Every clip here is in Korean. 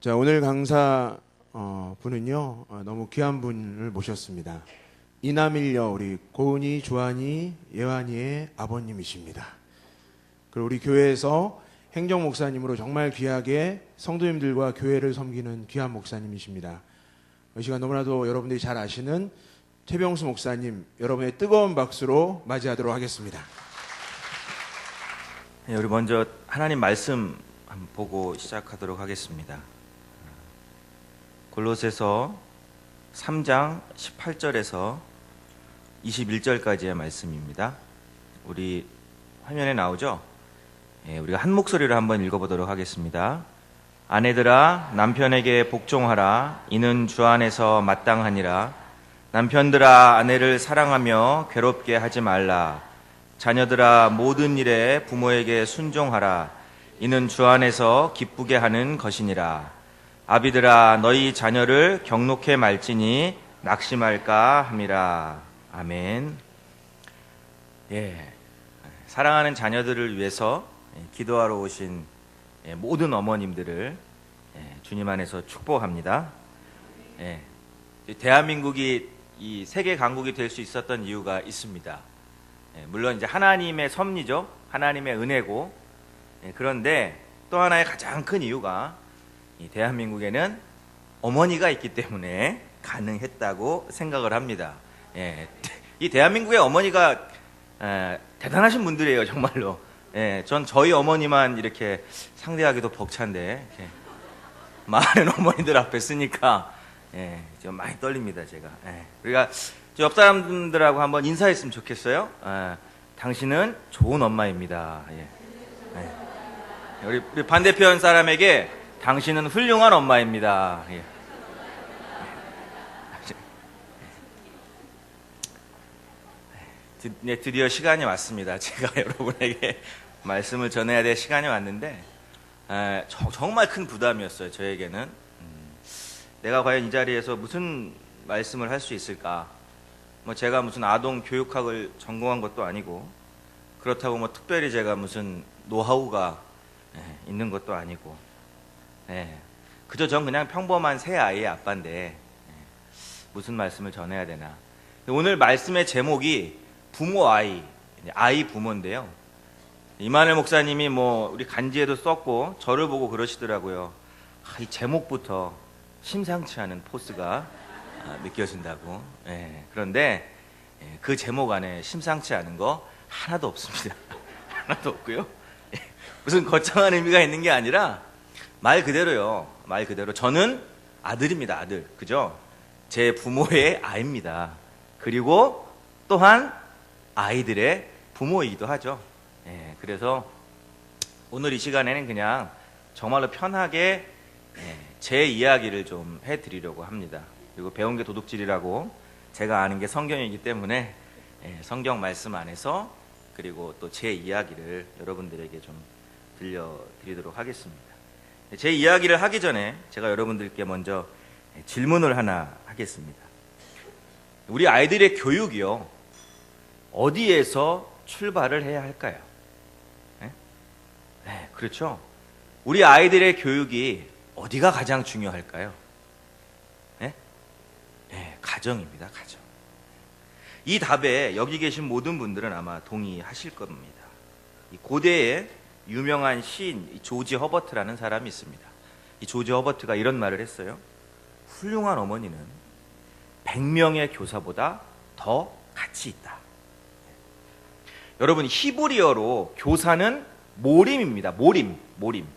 자, 오늘 강사 분은요, 너무 귀한 분을 모셨습니다. 이남일녀 우리 고은이, 조한이, 예환이의 아버님이십니다. 그리고 우리 교회에서 행정 목사님으로 정말 귀하게 성도님들과 교회를 섬기는 귀한 목사님이십니다. 이 시간 너무나도 여러분들이 잘 아시는 최병수 목사님, 여러분의 뜨거운 박수로 맞이하도록 하겠습니다. 네, 우리 먼저 하나님 말씀 한번 보고 시작하도록 하겠습니다. 골로새서 3장 18절에서 21절까지의 말씀입니다. 우리 화면에 나오죠? 우리가 한 목소리로 한번 읽어보도록 하겠습니다. 아내들아 남편에게 복종하라. 이는 주 안에서 마땅하니라. 남편들아 아내를 사랑하며 괴롭게 하지 말라. 자녀들아 모든 일에 부모에게 순종하라. 이는 주 안에서 기쁘게 하는 것이니라. 아비들아 너희 자녀를 경록해 말지니 낙심할까 함이라. 아멘. 사랑하는 자녀들을 위해서 기도하러 오신 모든 어머님들을 주님 안에서 축복합니다. 대한민국이 이 세계 강국이 될 수 있었던 이유가 있습니다. 물론 이제 하나님의 섭리죠. 하나님의 은혜고. 그런데 또 하나의 가장 큰 이유가 이 대한민국에는 어머니가 있기 때문에 가능했다고 생각을 합니다. 이 대한민국의 어머니가 대단하신 분들이에요, 정말로. 전 저희 어머니만 이렇게 상대하기도 벅찬데 많은 어머니들 앞에 쓰니까 좀 많이 떨립니다, 제가. 우리가 옆 사람들하고 한번 인사했으면 좋겠어요. 당신은 좋은 엄마입니다. 우리 반대편 사람에게 당신은 훌륭한 엄마입니다. 드디어 시간이 왔습니다. 제가 여러분에게 말씀을 전해야 될 시간이 왔는데 정말 큰 부담이었어요, 저에게는. 내가 과연 이 자리에서 무슨 말씀을 할 수 있을까? 제가 무슨 아동 교육학을 전공한 것도 아니고, 그렇다고 특별히 제가 무슨 노하우가 있는 것도 아니고, 그저 전 그냥 평범한 새 아이의 아빠인데 무슨 말씀을 전해야 되나. 오늘 말씀의 제목이 부모 아이, 아이 부모인데요. 이만일 목사님이 우리 간지에도 썼고 저를 보고 그러시더라고요. 이 제목부터 심상치 않은 포스가 느껴진다고. 그런데 그 제목 안에 심상치 않은 거 하나도 없습니다. 하나도 없고요. 무슨 거창한 의미가 있는 게 아니라 말 그대로요. 말 그대로 저는 아들입니다. 아들. 그죠? 제 부모의 아이입니다. 그리고 또한 아이들의 부모이기도 하죠. 그래서 오늘 이 시간에는 그냥 정말로 편하게 제 이야기를 좀 해드리려고 합니다. 그리고 배운 게 도둑질이라고 제가 아는 게 성경이기 때문에 성경 말씀 안에서 그리고 또 제 이야기를 여러분들에게 좀 들려드리도록 하겠습니다. 제 이야기를 하기 전에 제가 여러분들께 먼저 질문을 하나 하겠습니다. 우리 아이들의 교육이요, 어디에서 출발을 해야 할까요? 그렇죠. 우리 아이들의 교육이 어디가 가장 중요할까요? 가정입니다. 가정. 이 답에 여기 계신 모든 분들은 아마 동의하실 겁니다. 이 고대의 유명한 시인 조지 허버트라는 사람이 있습니다. 이 조지 허버트가 이런 말을 했어요. 훌륭한 어머니는 100명의 교사보다 더 가치 있다. 여러분, 히브리어로 교사는 모림입니다. 모림. 근데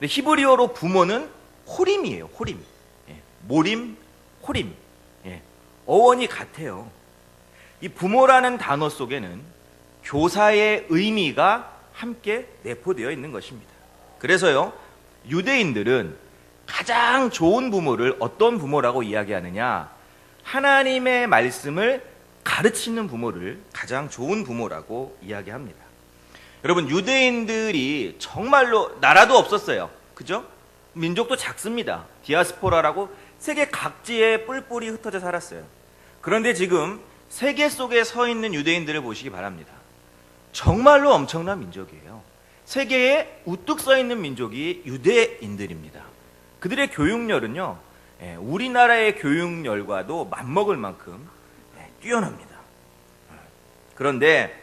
히브리어로 부모는 호림이에요. 호림. 모림, 호림. 어원이 같아요. 이 부모라는 단어 속에는 교사의 의미가 함께 내포되어 있는 것입니다. 그래서요, 유대인들은 가장 좋은 부모를 어떤 부모라고 이야기하느냐? 하나님의 말씀을 가르치는 부모를 가장 좋은 부모라고 이야기합니다. 여러분, 유대인들이 정말로 나라도 없었어요. 그죠? 민족도 작습니다. 디아스포라라고 세계 각지에 뿔뿔이 흩어져 살았어요. 그런데 지금 세계 속에 서 있는 유대인들을 보시기 바랍니다. 정말로 엄청난 민족이에요. 세계에 우뚝 서 있는 민족이 유대인들입니다. 그들의 교육열은요, 우리나라의 교육열과도 맞먹을 만큼 뛰어납니다. 그런데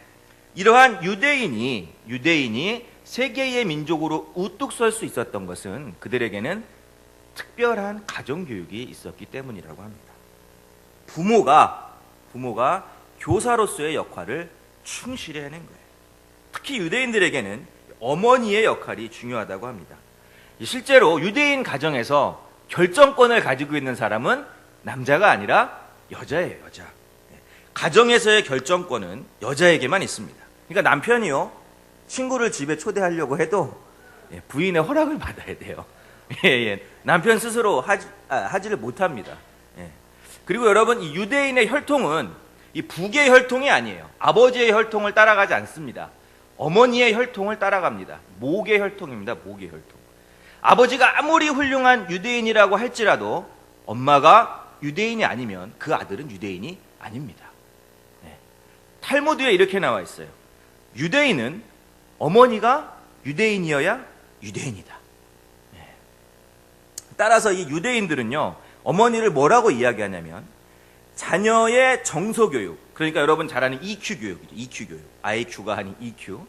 이러한 유대인이 세계의 민족으로 우뚝 설 수 있었던 것은 그들에게는 특별한 가정교육이 있었기 때문이라고 합니다. 부모가 교사로서의 역할을 충실히 해낸 거예요. 특히 유대인들에게는 어머니의 역할이 중요하다고 합니다. 실제로 유대인 가정에서 결정권을 가지고 있는 사람은 남자가 아니라 여자예요, 여자. 가정에서의 결정권은 여자에게만 있습니다. 그러니까 남편이요, 친구를 집에 초대하려고 해도 부인의 허락을 받아야 돼요. 남편 스스로 하지를 못합니다. 그리고 여러분, 이 유대인의 혈통은 이 북의 혈통이 아니에요. 아버지의 혈통을 따라가지 않습니다. 어머니의 혈통을 따라갑니다. 목의 혈통입니다. 목의 혈통. 아버지가 아무리 훌륭한 유대인이라고 할지라도 엄마가 유대인이 아니면 그 아들은 유대인이 아닙니다. 탈무드에 이렇게 나와 있어요. 유대인은 어머니가 유대인이어야 유대인이다. 따라서 이 유대인들은요, 어머니를 뭐라고 이야기하냐면 자녀의 정서교육, 그러니까 여러분 잘 아는 EQ 교육이죠. EQ 교육. IQ가 아닌 EQ.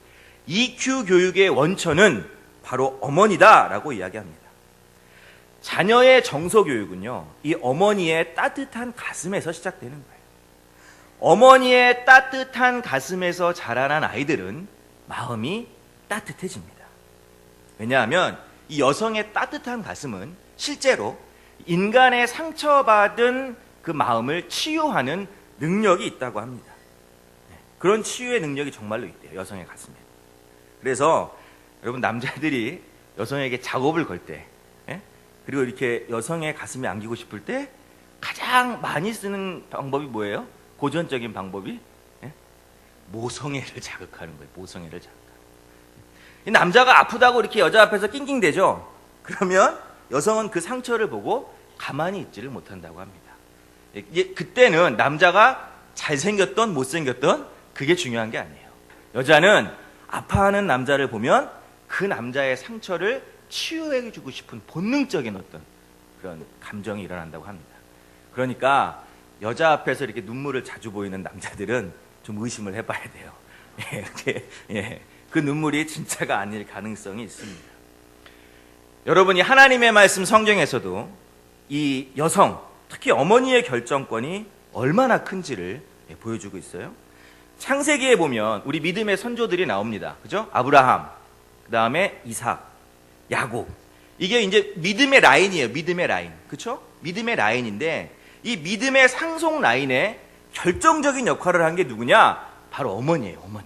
EQ 교육의 원천은 바로 어머니다라고 이야기합니다. 자녀의 정서교육은요, 이 어머니의 따뜻한 가슴에서 시작되는 거예요. 어머니의 따뜻한 가슴에서 자라난 아이들은 마음이 따뜻해집니다. 왜냐하면 이 여성의 따뜻한 가슴은 실제로 인간의 상처받은 그 마음을 치유하는 능력이 있다고 합니다. 그런 치유의 능력이 정말로 있대요, 여성의 가슴에. 그래서 여러분, 남자들이 여성에게 작업을 걸 때, 그리고 이렇게 여성의 가슴에 안기고 싶을 때 가장 많이 쓰는 방법이 뭐예요? 고전적인 방법이 모성애를 자극하는 거예요. 모성애를 자극하는 거예요. 남자가 아프다고 이렇게 여자 앞에서 낑낑대죠. 그러면 여성은 그 상처를 보고 가만히 있지를 못한다고 합니다. 그때는 남자가 잘생겼던 못생겼던 그게 중요한 게 아니에요. 여자는 아파하는 남자를 보면 그 남자의 상처를 치유해주고 싶은 본능적인 어떤 그런 감정이 일어난다고 합니다. 그러니까 여자 앞에서 이렇게 눈물을 자주 보이는 남자들은 좀 의심을 해봐야 돼요. 그 눈물이 진짜가 아닐 가능성이 있습니다. 여러분이 하나님의 말씀 성경에서도 이 여성, 특히 어머니의 결정권이 얼마나 큰지를 보여주고 있어요. 창세기에 보면 우리 믿음의 선조들이 나옵니다. 그죠? 아브라함, 그 다음에 이삭, 야곱. 이게 이제 믿음의 라인이에요. 믿음의 라인. 그쵸? 믿음의 라인인데 이 믿음의 상속 라인에 결정적인 역할을 한 게 누구냐? 바로 어머니예요. 어머니.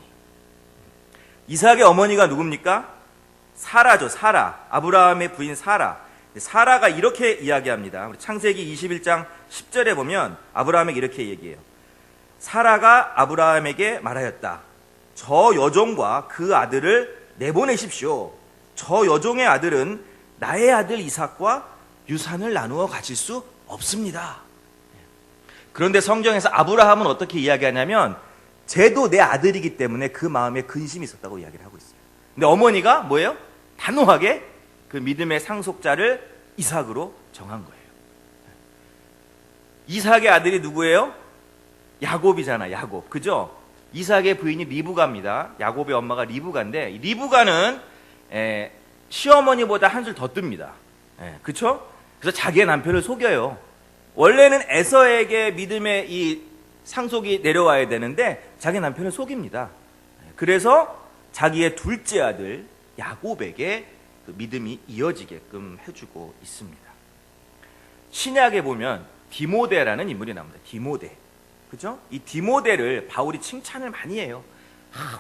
이삭의 어머니가 누굽니까? 사라죠. 사라. 아브라함의 부인 사라. 사라가 이렇게 이야기합니다. 우리 창세기 21장 10절에 보면 아브라함에게 이렇게 얘기해요. 사라가 아브라함에게 말하였다. 저 여종과 그 아들을 내보내십시오. 저 여종의 아들은 나의 아들 이삭과 유산을 나누어 가질 수 없습니다. 그런데 성경에서 아브라함은 어떻게 이야기하냐면 쟤도 내 아들이기 때문에 그 마음에 근심이 있었다고 이야기를 하고 있어요. 근데 어머니가 뭐예요? 단호하게 그 믿음의 상속자를 이삭으로 정한 거예요. 이삭의 아들이 누구예요? 야곱이잖아, 야곱. 그죠? 이삭의 부인이 리브가입니다. 야곱의 엄마가 리브가인데 리브가는 시어머니보다 한술 더 뜹니다. 그쵸? 그래서 자기의 남편을 속여요. 원래는 에서에게 믿음의 이 상속이 내려와야 되는데 자기 남편을 속입니다. 그래서 자기의 둘째 아들 야곱에게 그 믿음이 이어지게끔 해주고 있습니다. 신약에 보면 디모데라는 인물이 나옵니다. 디모데. 그죠? 이 디모데를 바울이 칭찬을 많이 해요.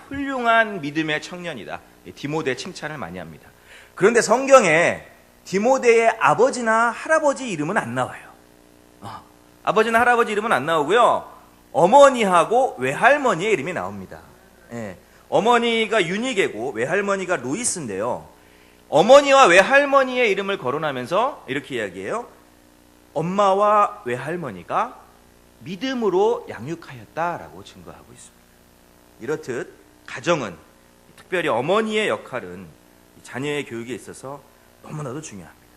훌륭한 믿음의 청년이다. 디모데 칭찬을 많이 합니다. 그런데 성경에 디모데의 아버지나 할아버지 이름은 안 나와요. 아버지나 할아버지 이름은 안 나오고요. 어머니하고 외할머니의 이름이 나옵니다. 어머니가 유니게고 외할머니가 루이스인데요. 어머니와 외할머니의 이름을 거론하면서 이렇게 이야기해요. 엄마와 외할머니가 믿음으로 양육하였다라고 증거하고 있습니다. 이렇듯 가정은, 특별히 어머니의 역할은 자녀의 교육에 있어서 너무나도 중요합니다.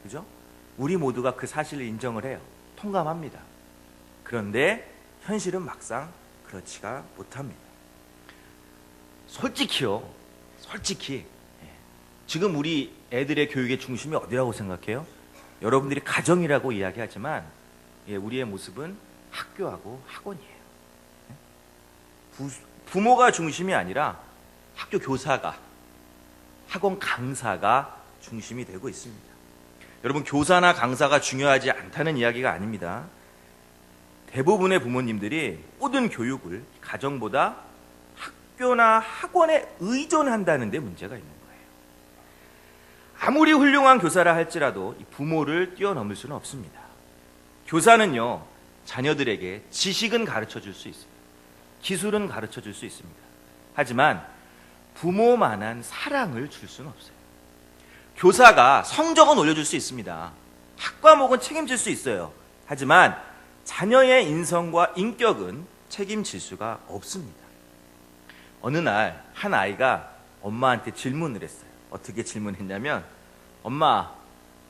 그죠? 우리 모두가 그 사실을 인정을 해요. 통감합니다. 그런데 현실은 막상 그렇지가 못합니다. 솔직히 지금 우리 애들의 교육의 중심이 어디라고 생각해요? 여러분들이 가정이라고 이야기하지만 우리의 모습은 학교하고 학원이에요. 부모가 중심이 아니라 학교 교사가, 학원 강사가 중심이 되고 있습니다. 여러분, 교사나 강사가 중요하지 않다는 이야기가 아닙니다. 대부분의 부모님들이 모든 교육을 가정보다 학교나 학원에 의존한다는 데 문제가 있는 거예요. 아무리 훌륭한 교사라 할지라도 부모를 뛰어넘을 수는 없습니다. 교사는요, 자녀들에게 지식은 가르쳐 줄 수 있어요. 기술은 가르쳐 줄 수 있습니다. 하지만 부모만한 사랑을 줄 수는 없어요. 교사가 성적은 올려줄 수 있습니다. 학과목은 책임질 수 있어요. 하지만 자녀의 인성과 인격은 책임질 수가 없습니다. 어느 날 한 아이가 엄마한테 질문을 했어요. 어떻게 질문했냐면,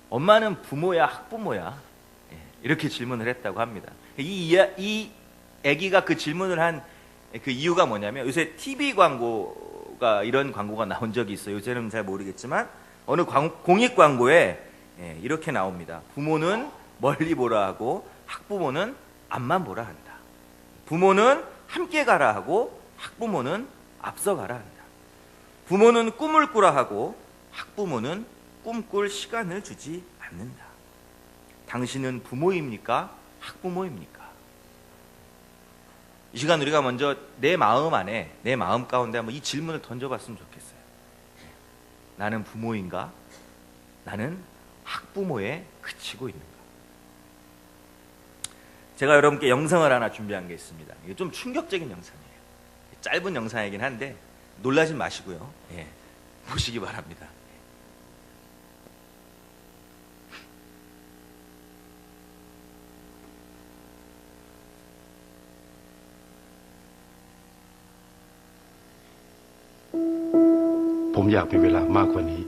엄마는 부모야 학부모야? 이렇게 질문을 했다고 합니다. 이 아기가 그 질문을 한 그 이유가 뭐냐면, 요새 TV 광고가, 이런 광고가 나온 적이 있어요. 요새는 잘 모르겠지만 어느 공익 광고에 이렇게 나옵니다. 부모는 멀리 보라 하고 학부모는 앞만 보라 한다. 부모는 함께 가라 하고 학부모는 앞서 가라 한다. 부모는 꿈을 꾸라 하고 학부모는 꿈꿀 시간을 주지 않는다. 당신은 부모입니까? 학부모입니까? 이 시간 우리가 먼저 내 마음 안에, 내 마음 가운데 한번 이 질문을 던져봤으면 좋겠어요. 나는 부모인가? 나는 학부모에 그치고 있는가? 제가 여러분께 영상을 하나 준비한 게 있습니다. 이게 좀 충격적인 영상이에요. 짧은 영상이긴 한데 놀라지 마시고요. 보시기 바랍니다.ผมอยากมีเวลามากกว่านี้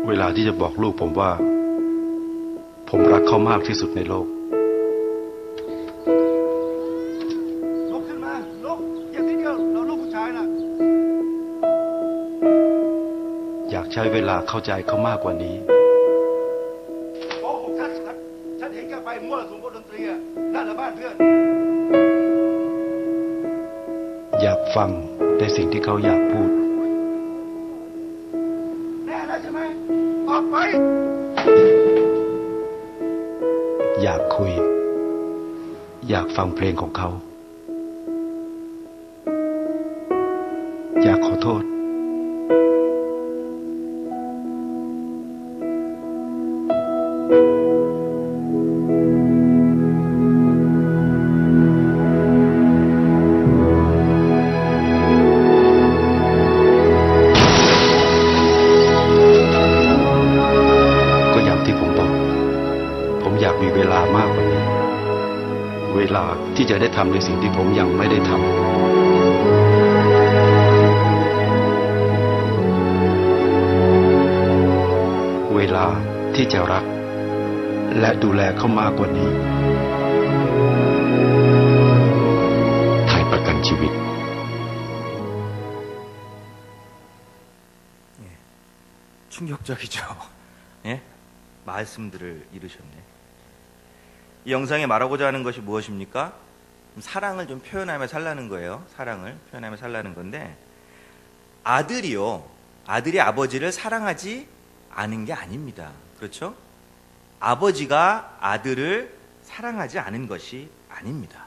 เวลาที่จะบอกลูกผมว่า ผมรักเขามากที่สุดในโลก ลุกขึ้นมาลุกอย่างนี้เดียวเราลูกผู้ชายน่ะ อยากใช้เวลาเข้าใจเขามากกว่านี้ โอ้โหฉันเห็นแกไปมั่วสุมกับดนตรีอ่ะนั่นแหละบ้านเพื่อน อยากฟังในสิ่งที่เขาอยากพูด แน่แล้วใช่ไหมออกไป อยากคุย อยากฟังเพลงของเขา อยากขอโทษ ก็อย่างที่ผมบอก ผมอยากมีเวลามากกว่านี้ เวลาที่จะได้ทำในสิ่งที่ผมยังไม่ได้ทำ เวลาที่จะรัก และดูแลเขามากกว่านี้ ไทยประกันชีวิต 충격적이죠. 예? 말씀들을 이루셨네. 이 영상에 말하고자 하는 것이 무엇입니까? 사랑을 좀 표현하며 살라는 거예요. 사랑을 표현하며 살라는 건데, 아들이 아버지를 사랑하지 않은 게 아닙니다. 그렇죠? 아버지가 아들을 사랑하지 않은 것이 아닙니다.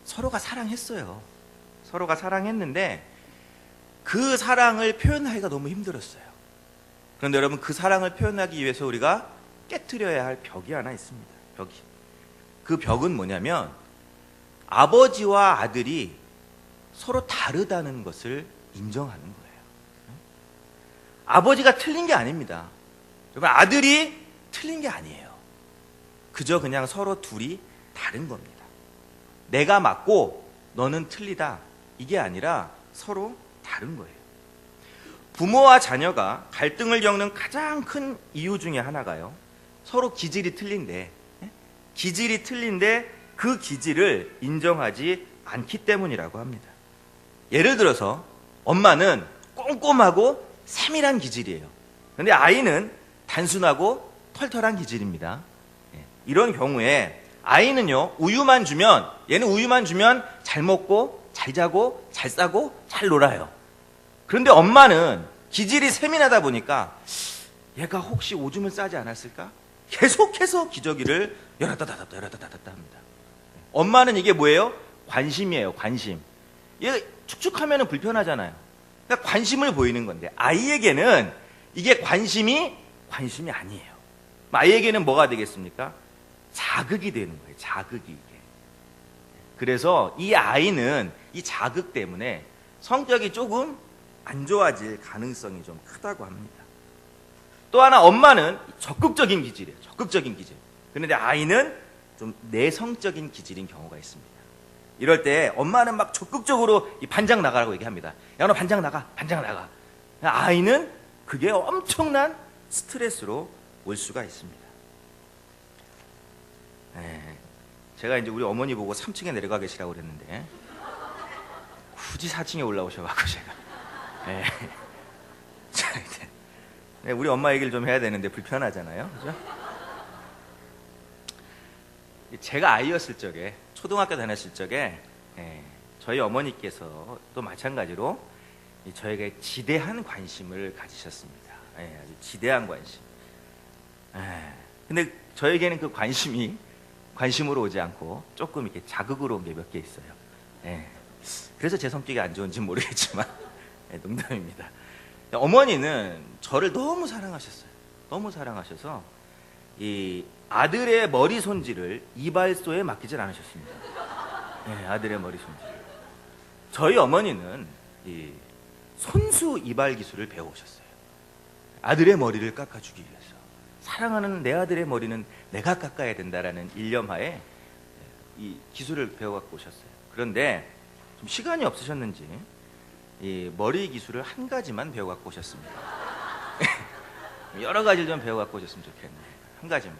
서로가 사랑했어요. 서로가 사랑했는데 그 사랑을 표현하기가 너무 힘들었어요. 그런데 여러분, 그 사랑을 표현하기 위해서 우리가 깨트려야 할 벽이 하나 있습니다. 벽이. 그 벽은 뭐냐면, 아버지와 아들이 서로 다르다는 것을 인정하는 거예요. 아버지가 틀린 게 아닙니다. 여러분, 아들이 틀린 게 아니에요. 그저 그냥 서로 둘이 다른 겁니다. 내가 맞고 너는 틀리다, 이게 아니라 서로 다른 거예요. 부모와 자녀가 갈등을 겪는 가장 큰 이유 중에 하나가요. 서로 기질이 틀린데, 기질이 틀린데 그 기질을 인정하지 않기 때문이라고 합니다. 예를 들어서 엄마는 꼼꼼하고 세밀한 기질이에요. 그런데 아이는 단순하고 털털한 기질입니다. 이런 경우에 아이는요, 우유만 주면, 얘는 우유만 주면 잘 먹고 잘 자고 잘 싸고 잘 놀아요. 그런데 엄마는 기질이 세밀하다 보니까 얘가 혹시 오줌을 싸지 않았을까? 계속해서 기저귀를 열었다 닫았다 합니다. 엄마는 이게 뭐예요? 관심이에요, 관심. 얘 축축하면 불편하잖아요. 그러니까 관심을 보이는 건데 아이에게는 이게 관심이 아니에요. 아이에게는 뭐가 되겠습니까? 자극이 되는 거예요, 자극이. 이게. 그래서 이 아이는 이 자극 때문에 성격이 조금 안 좋아질 가능성이 좀 크다고 합니다. 또 하나, 엄마는 적극적인 기질이에요. 적극적인 기질. 그런데 아이는 좀 내성적인 기질인 경우가 있습니다. 이럴 때 엄마는 막 적극적으로 이 반장 나가라고 얘기합니다. 야, 너 반장 나가, 반장 나가. 아이는 그게 엄청난 스트레스로 올 수가 있습니다. 제가 이제 우리 어머니 보고 3층에 내려가 계시라고 그랬는데 굳이 4층에 올라오셔가지고 제가 우리 엄마 얘기를 좀 해야 되는데 불편하잖아요, 그죠? 제가 아이였을 적에, 초등학교 다녔을 적에 저희 어머니께서 또 마찬가지로 저에게 지대한 관심을 가지셨습니다. 아주 지대한 관심. 근데 저에게는 그 관심으로 오지 않고 조금 이렇게 자극으로 온 게 몇 개 있어요. 그래서 제 성격이 안 좋은지 모르겠지만 농담입니다. 어머니는 저를 너무 사랑하셨어요. 너무 사랑하셔서 이 아들의 머리 손질을 이발소에 맡기질 않으셨습니다. 아들의 머리 손질. 저희 어머니는 이 손수 이발 기술을 배워오셨어요. 아들의 머리를 깎아주기 위해서. 사랑하는 내 아들의 머리는 내가 깎아야 된다라는 일념하에 이 기술을 배워갖고 오셨어요. 그런데 좀 시간이 없으셨는지 이 머리 기술을 한 가지만 배워갖고 오셨습니다. 여러 가지를 좀 배워갖고 오셨으면 좋겠네요. 한 가지만.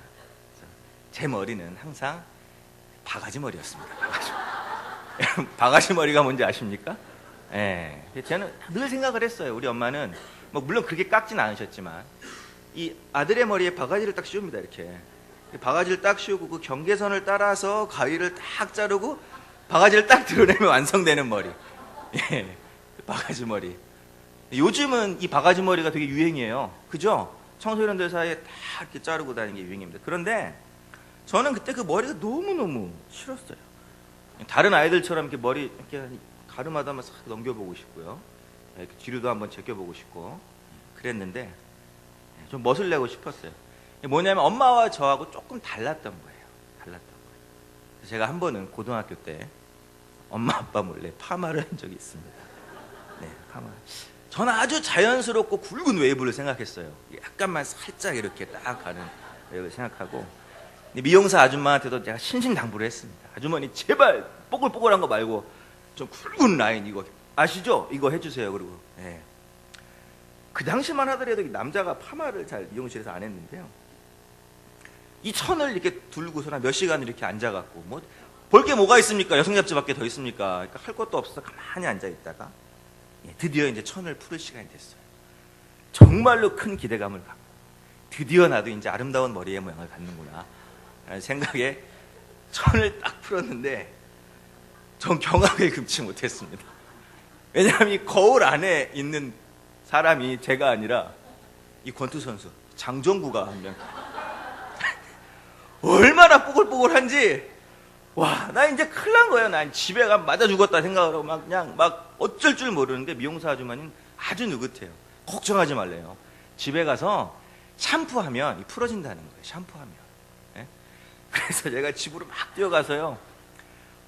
제 머리는 항상 바가지 머리였습니다. 바가지 머리가 뭔지 아십니까? 저는 늘 생각을 했어요. 우리 엄마는 뭐 물론 그렇게 깎진 않으셨지만 이 아들의 머리에 바가지를 딱 씌웁니다. 이렇게 바가지를 딱 씌우고 그 경계선을 따라서 가위를 딱 자르고 바가지를 딱 드러내면 완성되는 머리. 바가지 머리. 요즘은 이 바가지 머리가 되게 유행이에요. 그죠? 청소년들 사이에 다 이렇게 자르고 다니는 게 유행입니다. 그런데 저는 그때 그 머리가 너무너무 싫었어요. 다른 아이들처럼 이렇게 머리 이렇게 가르마도 한번 싹 넘겨보고 싶고요. 이렇게 뒤로도 한번 제껴보고 싶고 그랬는데 좀 멋을 내고 싶었어요. 뭐냐면 엄마와 저하고 조금 달랐던 거예요. 달랐던 거예요. 그래서 제가 한 번은 고등학교 때 엄마 아빠 몰래 파마를 한 적이 있습니다. 파마. 저는 아주 자연스럽고 굵은 웨이브를 생각했어요. 약간만 살짝 이렇게 딱 가는 웨이브를 생각하고 미용사 아줌마한테도 제가 신신당부를 했습니다. 아주머니 제발 뽀글뽀글한 거 말고 좀 굵은 라인 이거 아시죠? 이거 해주세요. 그리고 그 당시만 하더라도 남자가 파마를 잘 미용실에서 안 했는데요. 이 천을 이렇게 둘고서나 몇 시간을 이렇게 앉아갖고 뭐 볼 게 뭐가 있습니까? 여성 잡지밖에 더 있습니까? 그러니까 할 것도 없어서 가만히 앉아 있다가 드디어 이제 천을 풀을 시간이 됐어요. 정말로 큰 기대감을 갖고 드디어 나도 이제 아름다운 머리의 모양을 갖는구나 라는 생각에 천을 딱 풀었는데 전 경악을 금치 못했습니다. 왜냐하면 이 거울 안에 있는 사람이 제가 아니라 이 권투 선수 장정구가 한 명. 얼마나 뽀글뽀글한지 와, 나 이제 큰일 난 거예요. 난 집에 가면 맞아 죽었다 생각을 하고 그냥 어쩔 줄 모르는데 미용사 아주머니는 아주 느긋해요. 걱정하지 말래요. 집에 가서 샴푸하면 풀어진다는 거예요. 샴푸하면. 그래서 제가 집으로 막 뛰어가서요.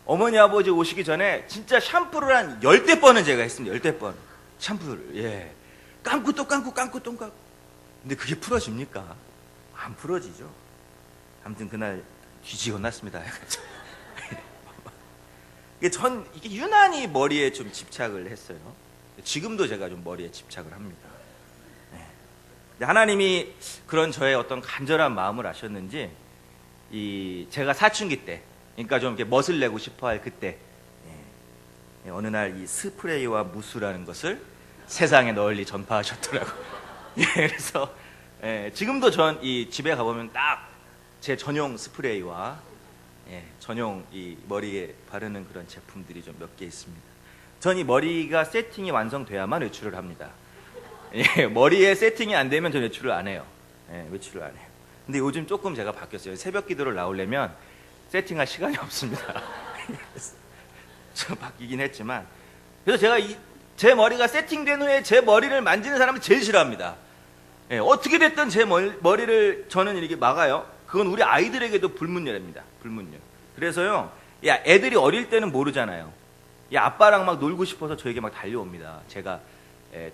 어머니 아버지 오시기 전에 진짜 샴푸를 한 10대 번은 제가 했습니다. 10대 번. 샴푸를. 감고 또 감고 감고 또 감고. 근데 그게 풀어집니까? 안 풀어지죠. 아무튼 그날 뒤지고 났습니다. 이게 유난히 머리에 좀 집착을 했어요. 지금도 제가 좀 머리에 집착을 합니다. 하나님이 그런 저의 어떤 간절한 마음을 아셨는지 제가 사춘기 때, 그러니까 좀 이렇게 멋을 내고 싶어할 그때, 어느 날 이 스프레이와 무수라는 것을 세상에 널리 전파하셨더라고요. 그래서 지금도 전 이 집에 가보면 딱 제 전용 스프레이와 전용 이 머리에 바르는 그런 제품들이 좀 몇 개 있습니다. 전 이 머리가 세팅이 완성돼야만 외출을 합니다. 머리에 세팅이 안 되면 전 외출을 안 해요. 외출을 안 해요. 근데 요즘 조금 제가 바뀌었어요. 새벽 기도를 나오려면 세팅할 시간이 없습니다. 좀 바뀌긴 했지만, 그래서 제가 제 머리가 세팅된 후에 제 머리를 만지는 사람을 제일 싫어합니다. 어떻게 됐든 제 머리를 저는 이렇게 막아요. 그건 우리 아이들에게도 불문율입니다. 불문율. 그래서요, 야, 애들이 어릴 때는 모르잖아요. 야, 아빠랑 막 놀고 싶어서 저에게 막 달려옵니다. 제가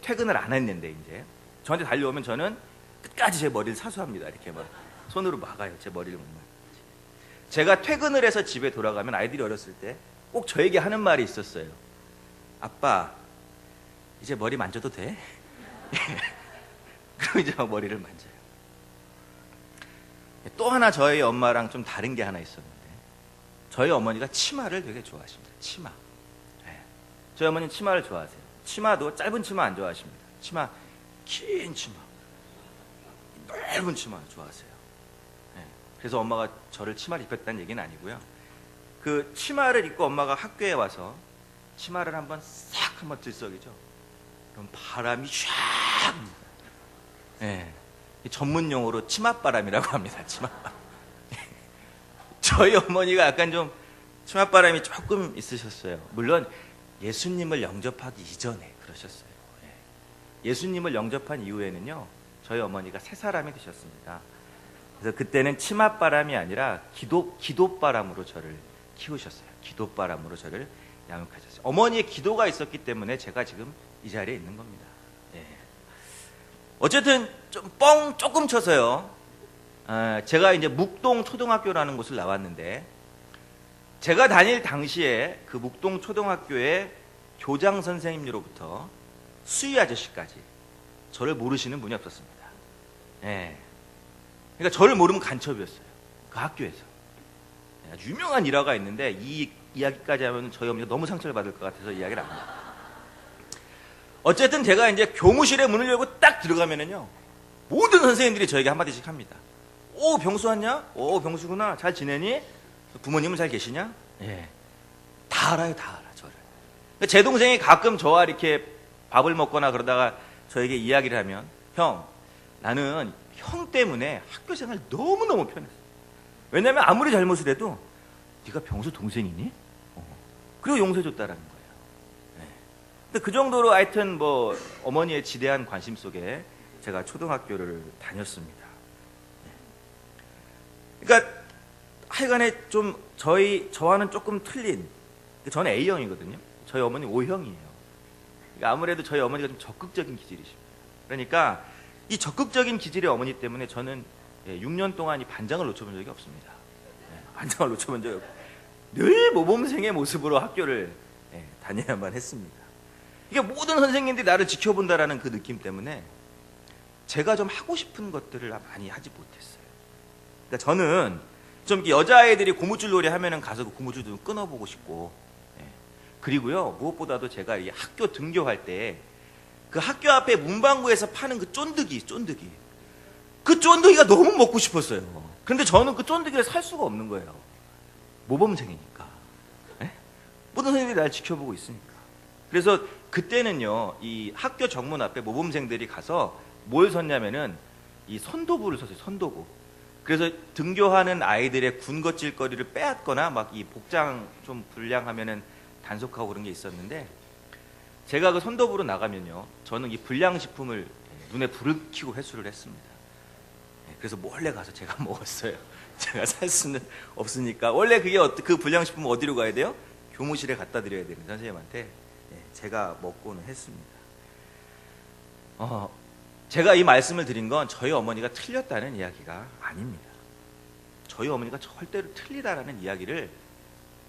퇴근을 안 했는데 이제 저한테 달려오면 저는 끝까지 제 머리를 사수합니다. 이렇게 막 손으로 막아요. 제 머리를 못 막아요. 제가 퇴근을 해서 집에 돌아가면 아이들이 어렸을 때 꼭 저에게 하는 말이 있었어요. 아빠, 이제 머리 만져도 돼? 그럼 이제 막 머리를 만져요. 또 하나 저희 엄마랑 좀 다른 게 하나 있었는데, 저희 어머니가 치마를 되게 좋아하십니다. 치마. 저희 어머니는 치마를 좋아하세요. 치마도 짧은 치마 안 좋아하십니다. 치마, 긴 치마, 넓은 치마 좋아하세요. 그래서 엄마가 저를 치마를 입혔다는 얘기는 아니고요. 그 치마를 입고 엄마가 학교에 와서 치마를 한번 들썩이죠. 그럼 바람이 샥. 전문 용어로 치맛바람이라고 합니다. 치맛바람. 저희 어머니가 약간 좀 치맛바람이 조금 있으셨어요. 물론 예수님을 영접하기 이전에 그러셨어요. 예수님을 영접한 이후에는요, 저희 어머니가 새 사람이 되셨습니다. 그래서 그때는 치맛바람이 아니라 기도바람으로 저를 키우셨어요. 기도바람으로 저를 양육하셨어요. 어머니의 기도가 있었기 때문에 제가 지금 이 자리에 있는 겁니다. 어쨌든 좀 조금 쳐서요. 제가 이제 묵동 초등학교라는 곳을 나왔는데, 제가 다닐 당시에 그 묵동 초등학교의 교장 선생님으로부터 수희 아저씨까지 저를 모르시는 분이 없었습니다. 그러니까 저를 모르면 간첩이었어요. 그 학교에서. 아주 유명한 일화가 있는데 이 이야기까지 하면 저희 어머니가 너무 상처를 받을 것 같아서 이야기를 안 해요. 어쨌든 제가 이제 교무실에 문을 열고 딱 들어가면은요, 모든 선생님들이 저에게 한마디씩 합니다. 오, 병수 왔냐? 오, 병수구나. 잘 지내니? 부모님은 잘 계시냐? 다 알아요, 다 알아, 저를. 제 동생이 가끔 저와 이렇게 밥을 먹거나 그러다가 저에게 이야기를 하면, 형, 나는 형 때문에 학교 생활 너무너무 편했어. 왜냐면 아무리 잘못을 해도 네가 병수 동생이니? 그리고 용서해줬다라는 거예요. 근데 그 정도로 하여튼 뭐 어머니의 지대한 관심 속에 제가 초등학교를 다녔습니다. 그러니까 하여간에 좀 저와는 조금 틀린, 저는 A형이거든요. 저희 어머니 O형이에요. 그러니까 아무래도 저희 어머니가 좀 적극적인 기질이십니다. 그러니까 이 적극적인 기질의 어머니 때문에 저는 6년 동안 이 반장을 놓쳐본 적이 없습니다. 반장을 놓쳐본 적이 없고 늘 모범생의 모습으로 학교를 다녀야만 했습니다. 이게 모든 선생님들이 나를 지켜본다라는 그 느낌 때문에 제가 좀 하고 싶은 것들을 많이 하지 못했어요. 그러니까 저는 좀 여자아이들이 고무줄 놀이 하면은 가서 그 고무줄 좀 끊어보고 싶고, 그리고요, 무엇보다도 제가 이 학교 등교할 때 그 학교 앞에 문방구에서 파는 그 쫀득이, 그 쫀득이가 너무 먹고 싶었어요. 그런데 저는 그 쫀득이를 살 수가 없는 거예요. 모범생이니까. 모든 선생님들이 날 지켜보고 있으니까. 그래서 그때는요, 이 학교 정문 앞에 모범생들이 가서 뭘 섰냐면은 이 선도부를 섰어요. 선도부. 그래서 등교하는 아이들의 군것질거리를 빼앗거나 막 이 복장 좀 불량하면은 단속하고 그런 게 있었는데, 제가 그 선도부로 나가면요, 저는 이 불량식품을 눈에 불을 켜고 회수를 했습니다. 그래서 몰래 가서 제가 먹었어요. 제가 살 수는 없으니까. 원래 그 불량식품은 어디로 가야 돼요? 교무실에 갖다 드려야 되는 선생님한테 제가 먹고는 했습니다. 제가 이 말씀을 드린 건 저희 어머니가 틀렸다는 이야기가 아닙니다. 저희 어머니가 절대로 틀리다라는 이야기를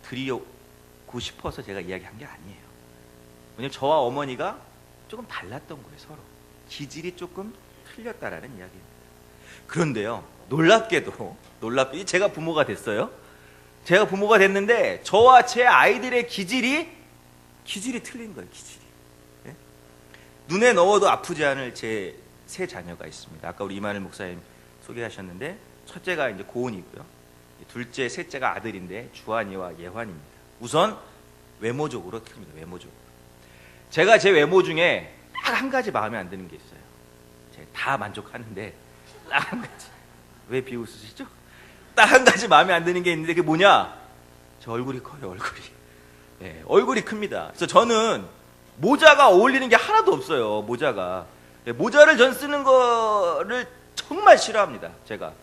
드리고 싶어서 제가 이야기한 게 아니에요. 왜냐면 저와 어머니가 조금 달랐던 거예요, 서로. 기질이 조금 틀렸다라는 이야기입니다. 그런데요, 놀랍게도 제가 부모가 됐어요. 제가 부모가 됐는데 저와 제 아이들의 기질이 틀린 거예요. 기질이. 예? 눈에 넣어도 아프지 않을 제 세 자녀가 있습니다. 아까 우리 이만일 목사님 소개하셨는데 첫째가 이제 고은이고요. 둘째, 셋째가 아들인데 주한이와 예환입니다. 우선 외모적으로 틀립니다. 외모적으로. 제가 제 외모 중에 딱 한 가지 마음에 안 드는 게 있어요. 제가 다 만족하는데 딱 한 가지. 왜 비웃으시죠? 딱 한 가지 마음에 안 드는 게 있는데 그게 뭐냐? 저 얼굴이 커요. 얼굴이. 네, 얼굴이 큽니다. 그래서 저는 모자가 어울리는 게 하나도 없어요. 모자가. 네, 모자를 전 쓰는 거를 정말 싫어합니다. 제가.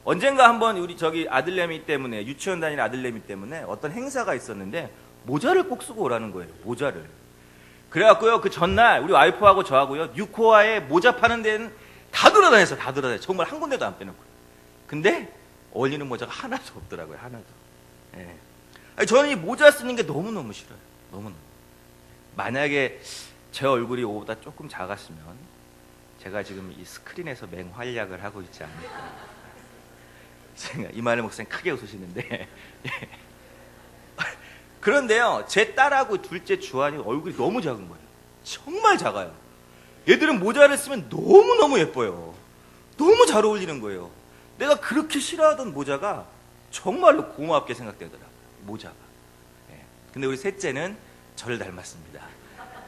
언젠가 한번 우리 저기 아들내미 때문에, 유치원 다니는 아들내미 때문에 어떤 행사가 있었는데 모자를 꼭 쓰고 오라는 거예요. 모자를. 그래갖고요, 그 전날 우리 와이프하고 저하고요, 6호화에 모자 파는 데는 다 돌아다녔어요. 다 돌아다녔어요. 정말 한 군데도 안 빼놓고. 근데 어울리는 모자가 하나도 없더라고요. 하나도. 예. 아니, 저는 이 모자 쓰는 게 너무너무 싫어요. 너무너무. 만약에 제 얼굴이 이거보다 조금 작았으면 제가 지금 이 스크린에서 맹활약을 하고 있지 않을까. 이만희 목사님 크게 웃으시는데. 그런데요, 제 딸하고 둘째 주한이 얼굴이 너무 작은 거예요. 정말 작아요. 얘들은 모자를 쓰면 너무너무 예뻐요. 너무 잘 어울리는 거예요. 내가 그렇게 싫어하던 모자가 정말로 고맙게 생각되더라고요. 모자가. 예. 근데 우리 셋째는 저를 닮았습니다.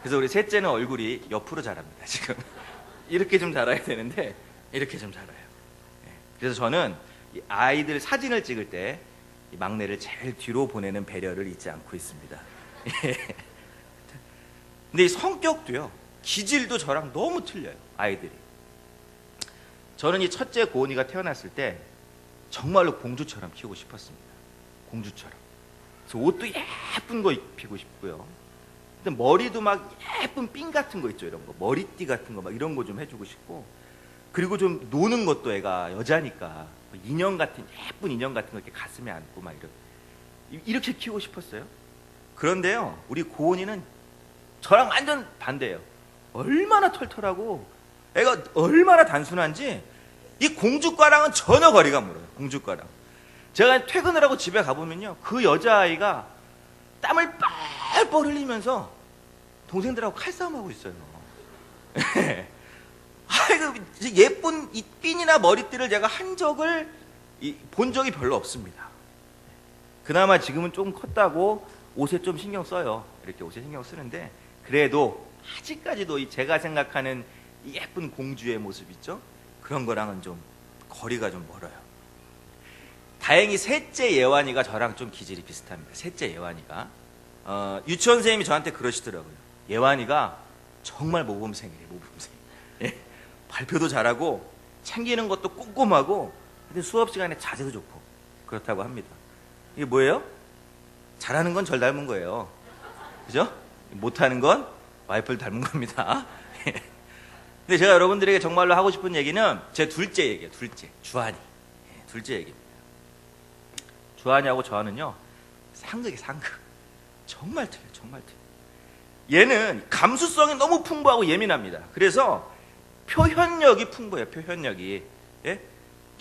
그래서 우리 셋째는 얼굴이 옆으로 자랍니다. 지금 이렇게 좀 자라야 되는데 이렇게 좀 자라요. 예. 그래서 저는 이 아이들 사진을 찍을 때 이 막내를 제일 뒤로 보내는 배려를 잊지 않고 있습니다. 예. 근데 이 성격도요, 기질도 저랑 너무 틀려요. 아이들이. 저는 이 첫째 고은이가 태어났을 때 정말로 공주처럼 키우고 싶었습니다. 공주처럼. 그래서 옷도 예쁜 거 입히고 싶고요. 근데 머리도 막 예쁜 핀 같은 거 있죠. 이런 거. 머리띠 같은 거 막 이런 거 좀 해주고 싶고. 그리고 좀 노는 것도 애가 여자니까 인형 같은, 예쁜 인형 같은 거 이렇게 가슴에 안고 막 이렇게 키우고 싶었어요. 그런데요, 우리 고은이는 저랑 완전 반대예요. 얼마나 털털하고 애가 얼마나 단순한지 이 공주과랑은 전혀 거리가 멀어요. 공주과랑. 제가 퇴근을 하고 집에 가보면요, 그 여자아이가 땀을 뻘뻘 흘리면서 동생들하고 칼싸움하고 있어요. 아이고, 예쁜 이 핀이나 머리띠를 제가 한 적을 본 적이 별로 없습니다. 그나마 지금은 조금 컸다고 옷에 좀 신경 써요. 이렇게 옷에 신경 쓰는데, 그래도 아직까지도 이 제가 생각하는 이 예쁜 공주의 모습 있죠? 그런 거랑은 좀 거리가 좀 멀어요. 다행히 셋째 예완이가 저랑 좀 기질이 비슷합니다. 셋째 예완이가. 유치원 선생님이 저한테 그러시더라고요. 예완이가 정말 모범생이에요. 모범생. 예. 발표도 잘하고 챙기는 것도 꼼꼼하고, 근데 수업 시간에 자세도 좋고 그렇다고 합니다. 이게 뭐예요? 잘하는 건 절 닮은 거예요. 그죠? 못하는 건 와이프를 닮은 겁니다. 근데 제가 여러분들에게 정말로 하고 싶은 얘기는 제 둘째 얘기예요. 둘째, 주한이. 둘째 얘기입니다. 주한이하고 저하는요, 상극이에요. 상극. 정말 틀려요. 정말 틀려요. 얘는 감수성이 너무 풍부하고 예민합니다. 그래서 표현력이 풍부해요. 표현력이. 예?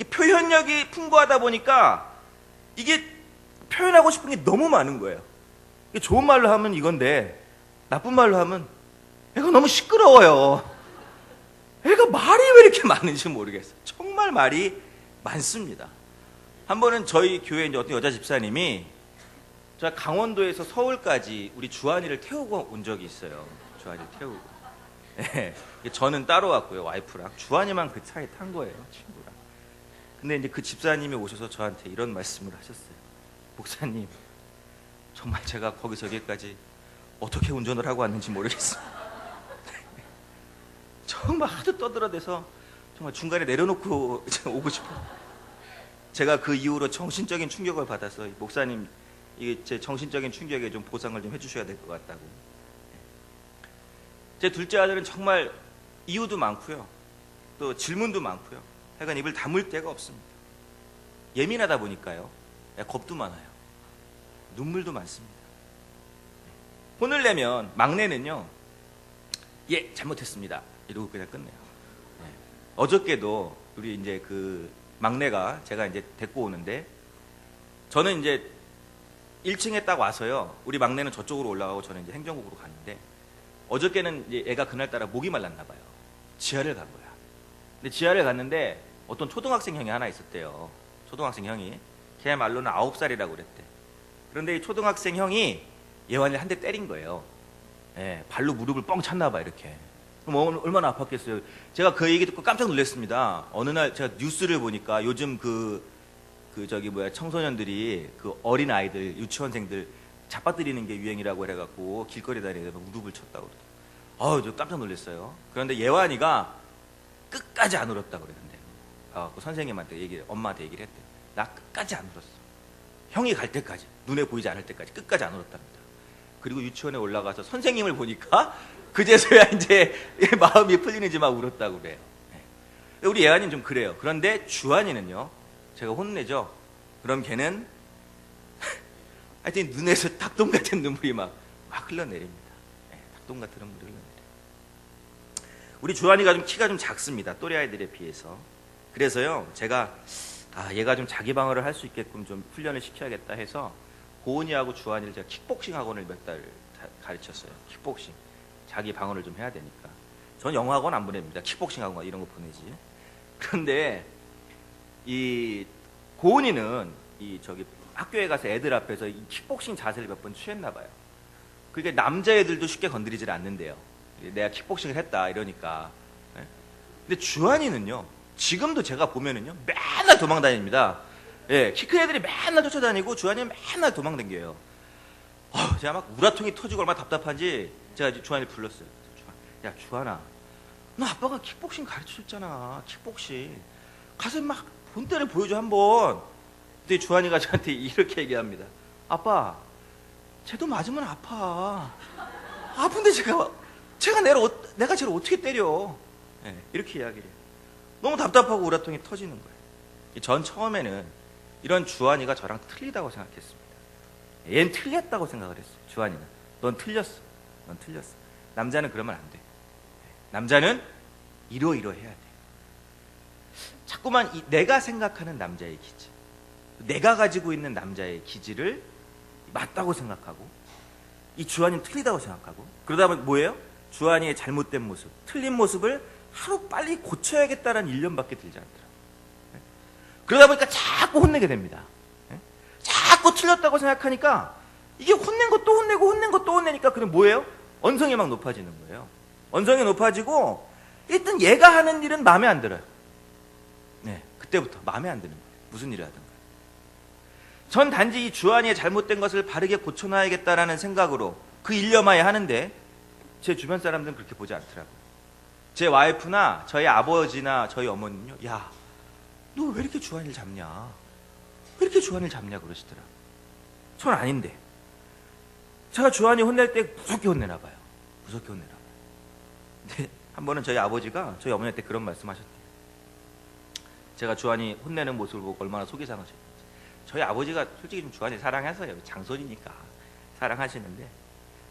표현력이 풍부하다 보니까 이게 표현하고 싶은 게 너무 많은 거예요. 좋은 말로 하면 이건데 나쁜 말로 하면 애가 너무 시끄러워요. 애가 말이 왜 이렇게 많은지 모르겠어요. 정말 말이 많습니다. 한 번은 저희 교회에 이제 어떤 여자 집사님이 제가 강원도에서 서울까지 우리 주한이를 태우고 온 적이 있어요. 주한이를 태우고. 네, 저는 따로 왔고요. 와이프랑. 주한이만 그 차에 탄 거예요. 친구랑. 근데 이제 그 집사님이 오셔서 저한테 이런 말씀을 하셨어요. 목사님, 정말 제가 거기서 여기까지 어떻게 운전을 하고 왔는지 모르겠어요. 정말 하도 떠들어대서 정말 중간에 내려놓고 오고 싶어요. 제가 그 이후로 정신적인 충격을 받아서 목사님, 이게 제 정신적인 충격에 좀 보상을 좀 해주셔야 될 것 같다고. 제 둘째 아들은 정말 이유도 많고요, 또 질문도 많고요. 하여간 입을 다물 데가 없습니다. 예민하다 보니까요, 겁도 많아요. 눈물도 많습니다. 혼을 내면 막내는요, 예, 잘못했습니다, 이러고 그냥 끝내요. 어저께도 우리 이제 그 막내가 제가 이제 데리고 오는데 저는 이제 1층에 딱 와서요. 우리 막내는 저쪽으로 올라가고 저는 이제 행정국으로 갔는데 어저께는 이제 애가 그날따라 목이 말랐나 봐요. 지하를 간 거야. 근데 지하를 갔는데 어떤 초등학생 형이 하나 있었대요. 초등학생 형이 걔 말로는 9살이라고 그랬대. 그런데 이 초등학생 형이 예완이를 한 대 때린 거예요. 예, 발로 무릎을 뻥 찼나 봐 이렇게. 그럼 얼마나 아팠겠어요. 제가 그 얘기 듣고 깜짝 놀랐습니다. 어느 날 제가 뉴스를 보니까 요즘 청소년들이 그 어린 아이들, 유치원생들 잡아뜨리는 게 유행이라고 해갖고 길거리 다니다가 무릎을 쳤다고 그러더라고요. 저 깜짝 놀랐어요. 그런데 예완이가 끝까지 안 울었다고 그랬는데, 그 선생님한테 엄마한테 얘기를 했대. 나 끝까지 안 울었어. 형이 갈 때까지, 눈에 보이지 않을 때까지 끝까지 안 울었답니다. 그리고 유치원에 올라가서 선생님을 보니까 그제서야 이제 마음이 풀리는지 막 울었다고 그래요. 네. 우리 예완이는 좀 그래요. 그런데 주한이는요, 제가 혼내죠. 그럼 걔는 하여튼 눈에서 닭똥 같은 눈물이 막 흘러내립니다. 네, 닭똥 같은 눈물이 흘러내려요. 우리 주한이가 좀 키가 좀 작습니다. 또래 아이들에 비해서. 그래서요, 제가 얘가 좀 자기 방어를 할 수 있게끔 좀 훈련을 시켜야겠다 해서 고은이하고 주한이를 제가 킥복싱 학원을 몇 달 가르쳤어요. 킥복싱. 자기 방어를 좀 해야 되니까. 전 영어 학원 안 보냅니다. 킥복싱 학원 이런 거 보내지. 그런데 이 고은이는 학교에 가서 애들 앞에서 이 킥복싱 자세를 몇 번 취했나 봐요. 그러니까 남자애들도 쉽게 건드리질 않는데요. 내가 킥복싱을 했다 이러니까. 근데 주한이는요, 지금도 제가 보면은요, 맨날 도망 다닙니다. 예, 키 큰 애들이 맨날 쫓아다니고 주한이는 맨날 도망 다녀요. 제가 막 우라통이 터지고 얼마나 답답한지 제가 주한이를 불렀어요. 야, 주한아, 너 아빠가 킥복싱 가르쳐줬잖아. 킥복싱. 가서 막 본때를 보여줘 한번. 근데 주한이가 저한테 이렇게 얘기합니다. 아빠, 쟤도 맞으면 아파. 아픈데 내가 쟤를 어떻게 때려? 네, 이렇게 이야기를 해요. 너무 답답하고 우라통이 터지는 거예요. 전 처음에는 이런 주한이가 저랑 틀리다고 생각했습니다. 얘는 틀렸다고 생각을 했어요. 주한이는. 넌 틀렸어. 넌 틀렸어. 남자는 그러면 안 돼. 남자는 이러이러해야 돼. 자꾸만 내가 생각하는 남자의 기질, 내가 가지고 있는 남자의 기질을 맞다고 생각하고, 이 주한이는 틀리다고 생각하고, 그러다 보면 뭐예요? 주한이의 잘못된 모습, 틀린 모습을 하루 빨리 고쳐야겠다는 일념밖에 들지 않더라고요. 그러다 보니까 자꾸 혼내게 됩니다. 자꾸 틀렸다고 생각하니까 이게 혼낸 것도 혼내고 혼낸 것도 혼내니까 그럼 뭐예요? 언성이 막 높아지는 거예요. 언성이 높아지고 일단 얘가 하는 일은 마음에 안 들어요. 네, 그때부터 마음에 안 드는 거예요. 무슨 일을 하든가. 전 단지 이 주한이의 잘못된 것을 바르게 고쳐놔야겠다라는 생각으로 그 일념하에 하는데 제 주변 사람들은 그렇게 보지 않더라고요. 제 와이프나 저희 아버지나 저희 어머니는요, 야, 너 왜 이렇게 주한이를 잡냐? 왜 이렇게 주한이를 잡냐 그러시더라. 전 아닌데. 제가 주한이 혼낼 때 무섭게 혼내나 봐요. 무섭게 혼내나 봐요. 근데 한 번은 저희 아버지가 저희 어머니한테 그런 말씀하셨대요. 제가 주한이 혼내는 모습을 보고 얼마나 속이 상하셨는지. 저희 아버지가 솔직히 좀 주한이 사랑해서요. 장손이니까 사랑하시는데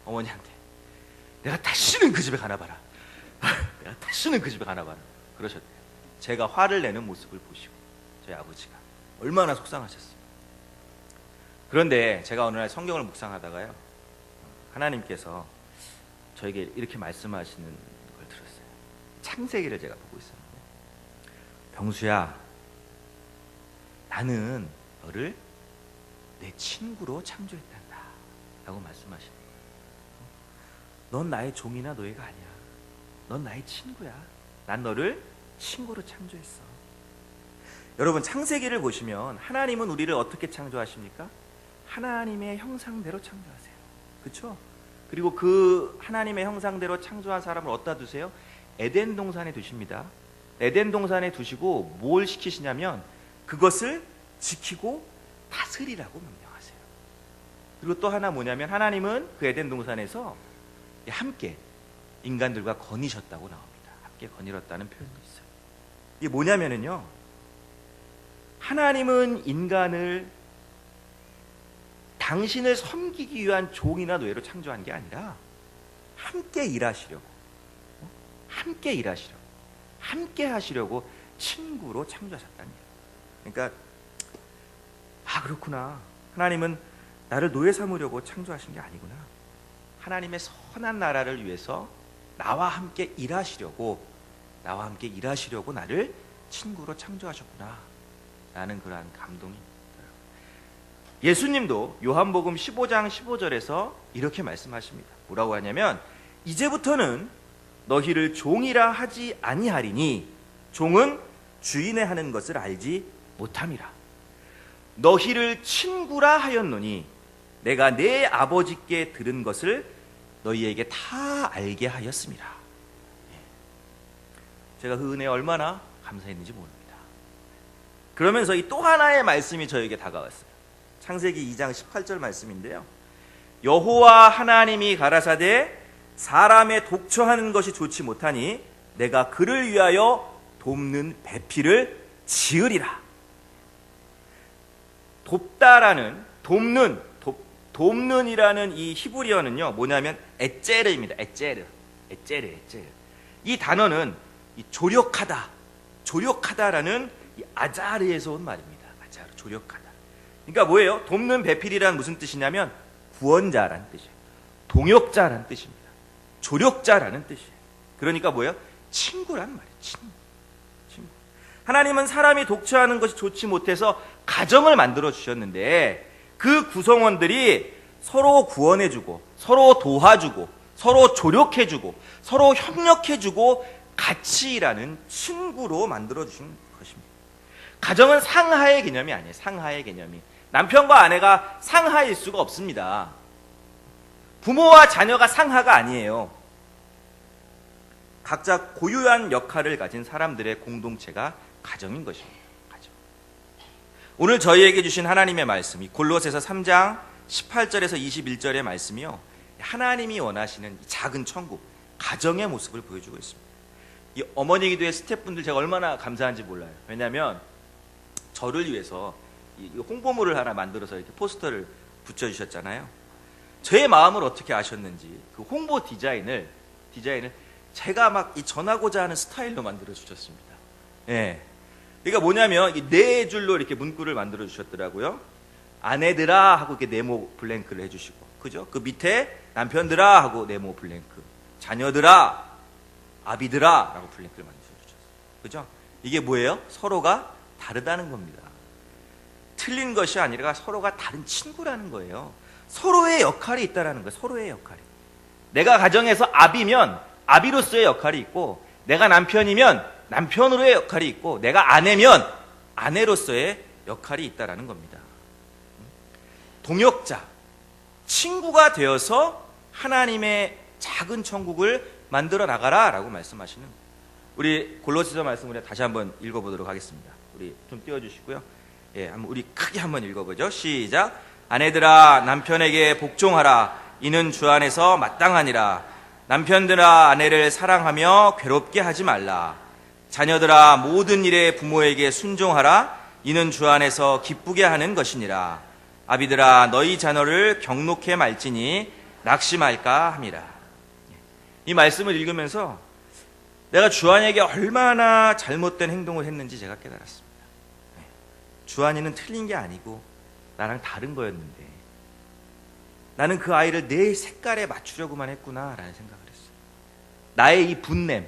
어머니한테 내가 다시는 그 집에 가나 봐라. 내가 다시는 그 집에 가나 봐라. 그러셨대요. 제가 화를 내는 모습을 보시고 저희 아버지가 얼마나 속상하셨어요. 그런데 제가 어느 날 성경을 묵상하다가요, 하나님께서 저에게 이렇게 말씀하시는 걸 들었어요. 창세기를 제가 보고 있었는데, 병수야, 나는 너를 내 친구로 창조했단다 라고 말씀하시는 거예요. 넌 나의 종이나 노예가 아니야. 넌 나의 친구야. 난 너를 친구로 창조했어. 여러분, 창세기를 보시면 하나님은 우리를 어떻게 창조하십니까? 하나님의 형상대로 창조하세요. 그렇죠? 그리고 그 하나님의 형상대로 창조한 사람을 어디다 두세요? 에덴 동산에 두십니다. 에덴 동산에 두시고 뭘 시키시냐면 그것을 지키고 다스리라고 명령하세요. 그리고 또 하나 뭐냐면 하나님은 그 에덴 동산에서 함께 인간들과 거니셨다고 나옵니다. 함께 거니렀다는 표현도 있어요. 이게 뭐냐면은요, 하나님은 인간을 당신을 섬기기 위한 종이나 노예로 창조한 게 아니라 함께 일하시려고, 함께 일하시려고, 함께 하시려고 친구로 창조하셨다는 얘기예요. 그러니까 그렇구나. 하나님은 나를 노예 삼으려고 창조하신 게 아니구나. 하나님의 선한 나라를 위해서 나와 함께 일하시려고 나를 친구로 창조하셨구나 라는 그러한 감동이 들어요. 예수님도 요한복음 15장 15절에서 이렇게 말씀하십니다. 뭐라고 하냐면 이제부터는 너희를 종이라 하지 아니하리니 종은 주인의 하는 것을 알지 못함이라. 너희를 친구라 하였노니 내가 내 아버지께 들은 것을 너희에게 다 알게 하였습니다. 제가 그 은혜에 얼마나 감사했는지 모릅니다. 그러면서 이 또 하나의 말씀이 저에게 다가왔어요. 창세기 2장 18절 말씀인데요. 여호와 하나님이 가라사대 사람의 독처하는 것이 좋지 못하니 내가 그를 위하여 돕는 배필을 지으리라. 돕다라는 돕는이라는 이 히브리어는요 뭐냐면 에제르입니다. 에제르. 이 단어는 이 조력하다라는 이 아자르에서 온 말입니다. 아자르, 조력하다. 그러니까 뭐예요? 돕는 배필이란 무슨 뜻이냐면 구원자라는 뜻이에요. 동역자라는 뜻입니다. 조력자라는 뜻이에요. 그러니까 뭐예요? 친구란 말이에요. 친구. 하나님은 사람이 독처하는 것이 좋지 못해서 가정을 만들어 주셨는데 그 구성원들이 서로 구원해주고 서로 도와주고 서로 조력해주고 서로 협력해주고 같이 일하는 친구로 만들어 주신 것입니다. 가정은 상하의 개념이 아니에요. 상하의 개념이. 남편과 아내가 상하일 수가 없습니다. 부모와 자녀가 상하가 아니에요. 각자 고유한 역할을 가진 사람들의 공동체가 가정인 것입니다. 가정. 오늘 저희에게 주신 하나님의 말씀이 골로새서 3장 18절에서 21절의 말씀이요. 하나님이 원하시는 작은 천국, 가정의 모습을 보여주고 있습니다. 이 어머니 기도의 스태프분들 제가 얼마나 감사한지 몰라요. 왜냐하면 저를 위해서 이 홍보물을 하나 만들어서 이렇게 포스터를 붙여주셨잖아요. 제 마음을 어떻게 아셨는지 그 홍보 디자인을 제가 막 이 전하고자 하는 스타일로 만들어 주셨습니다. 예. 그러니까 뭐냐면 이 네 줄로 이렇게 문구를 만들어 주셨더라고요. 아내들아 하고 이렇게 네모 블랭크를 해주시고, 그죠? 그 밑에 남편들아 하고 네모 블랭크, 자녀들아, 아비들아라고 블랭크를 만들어 주셨어요. 그죠? 이게 뭐예요? 서로가 다르다는 겁니다. 틀린 것이 아니라 서로가 다른 친구라는 거예요. 서로의 역할이 있다라는 거예요. 서로의 역할이. 내가 가정에서 아비면 아비로서의 역할이 있고, 내가 남편이면 남편으로의 역할이 있고, 내가 아내면 아내로서의 역할이 있다라는 겁니다. 동역자, 친구가 되어서 하나님의 작은 천국을 만들어 나가라라고 말씀하시는, 우리 골로새서 말씀을 다시 한번 읽어보도록 하겠습니다. 우리 좀 띄워주시고요. 예, 한번 우리 크게 한번 읽어보죠. 시작. 아내들아 남편에게 복종하라. 이는 주 안에서 마땅하니라. 남편들아 아내를 사랑하며 괴롭게 하지 말라. 자녀들아 모든 일에 부모에게 순종하라. 이는 주 안에서 기쁘게 하는 것이니라. 아비들아 너희 자녀를 경록해 말지니 낙심할까 함이라. 이 말씀을 읽으면서 내가 주한이에게 얼마나 잘못된 행동을 했는지 제가 깨달았습니다. 주한이는 틀린 게 아니고 나랑 다른 거였는데 나는 그 아이를 내 색깔에 맞추려고만 했구나라는 생각을 했어요. 나의 이 분냄,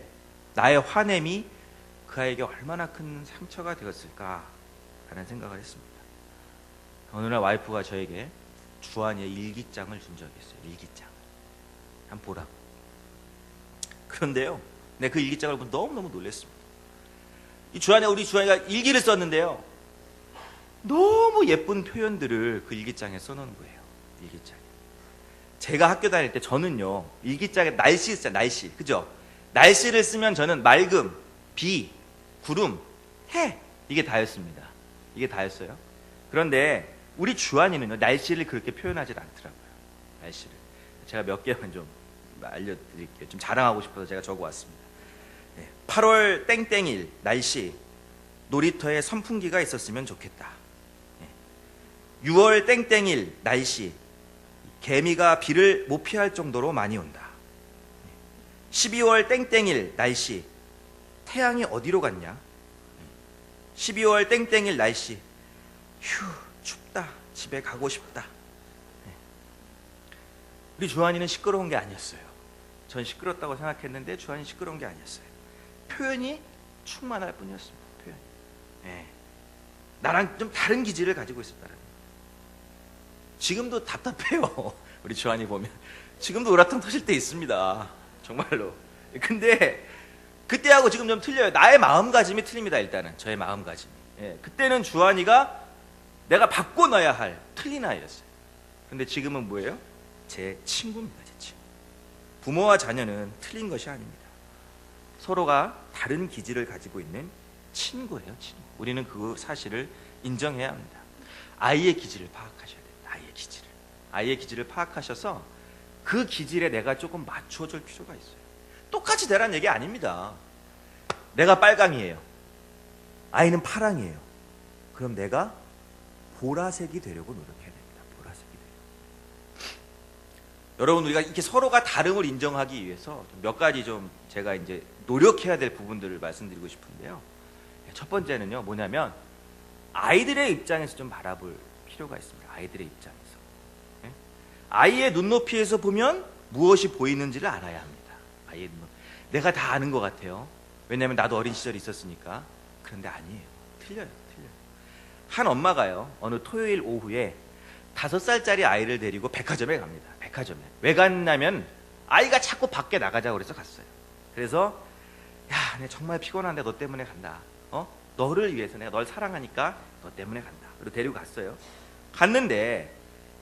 나의 화냄이 그 아이에게 얼마나 큰 상처가 되었을까라는 생각을 했습니다. 어느 날 와이프가 저에게 주한이의 일기장을 준 적이 있어요. 일기장. 한번 보라고. 그런데요, 내가 그 일기장을 보고 너무너무 놀랐습니다. 우리 주한이가 일기를 썼는데요, 너무 예쁜 표현들을 그 일기장에 써놓은 거예요. 일기장에. 제가 학교 다닐 때 저는요, 일기장에 날씨 있잖아요. 날씨. 그죠? 날씨를 쓰면 저는 맑음, 비, 구름, 해. 이게 다였습니다. 이게 다였어요. 그런데 우리 주한이는요, 날씨를 그렇게 표현하지 않더라고요. 날씨를. 제가 몇 개만 좀 알려드릴게요. 좀 자랑하고 싶어서 제가 적어왔습니다. 8월 땡땡일 날씨. 놀이터에 선풍기가 있었으면 좋겠다. 6월 땡땡일 날씨. 개미가 비를 못 피할 정도로 많이 온다. 12월 땡땡일 날씨. 태양이 어디로 갔냐? 12월 땡땡일 날씨. 휴, 춥다. 집에 가고 싶다. 우리 주한이는 시끄러운 게 아니었어요. 전 시끄럽다고 생각했는데 주한이 시끄러운 게 아니었어요. 표현이 충만할 뿐이었습니다. 표현. 나랑 좀 다른 기질을 가지고 있었다는. 지금도 답답해요. 우리 주한이 보면 지금도 우라통 터질 때 있습니다. 정말로. 근데 그때하고 지금 좀 틀려요. 나의 마음가짐이 틀립니다. 일단은 저의 마음가짐이. 그때는 주한이가 내가 바꿔놔야 할 틀린 아이였어요. 근데 지금은 뭐예요? 제 친구입니다. 제 친구. 부모와 자녀는 틀린 것이 아닙니다. 서로가 다른 기질을 가지고 있는 친구예요. 친구. 우리는 그 사실을 인정해야 합니다. 아이의 기질을 파악하셔야 됩니다. 아이의 기질을 파악하셔서 그 기질에 내가 조금 맞춰줄 필요가 있어요. 똑같이 되라는 얘기 아닙니다. 내가 빨강이에요. 아이는 파랑이에요. 그럼 내가 보라색이 되려고 노력해야 됩니다. 보라색이 되려고. 여러분, 우리가 이렇게 서로가 다름을 인정하기 위해서 몇 가지 좀 제가 이제 노력해야 될 부분들을 말씀드리고 싶은데요. 첫 번째는요, 뭐냐면 아이들의 입장에서 좀 바라볼 필요가 있습니다. 아이들의 입장에서. 아이의 눈높이에서 보면 무엇이 보이는지를 알아야 합니다. 아이의 눈높이. 내가 다 아는 것 같아요. 왜냐하면 나도 어린 시절이 있었으니까. 그런데 아니에요. 틀려요. 한 엄마가요, 어느 토요일 오후에 5살짜리 아이를 데리고 백화점에 갑니다. 백화점에. 왜 갔냐면 아이가 자꾸 밖에 나가자고 그래서 갔어요. 그래서 야, 내가 정말 피곤한데 너 때문에 간다. 너를 위해서, 내가 널 사랑하니까 너 때문에 간다. 그리고 데리고 갔어요. 갔는데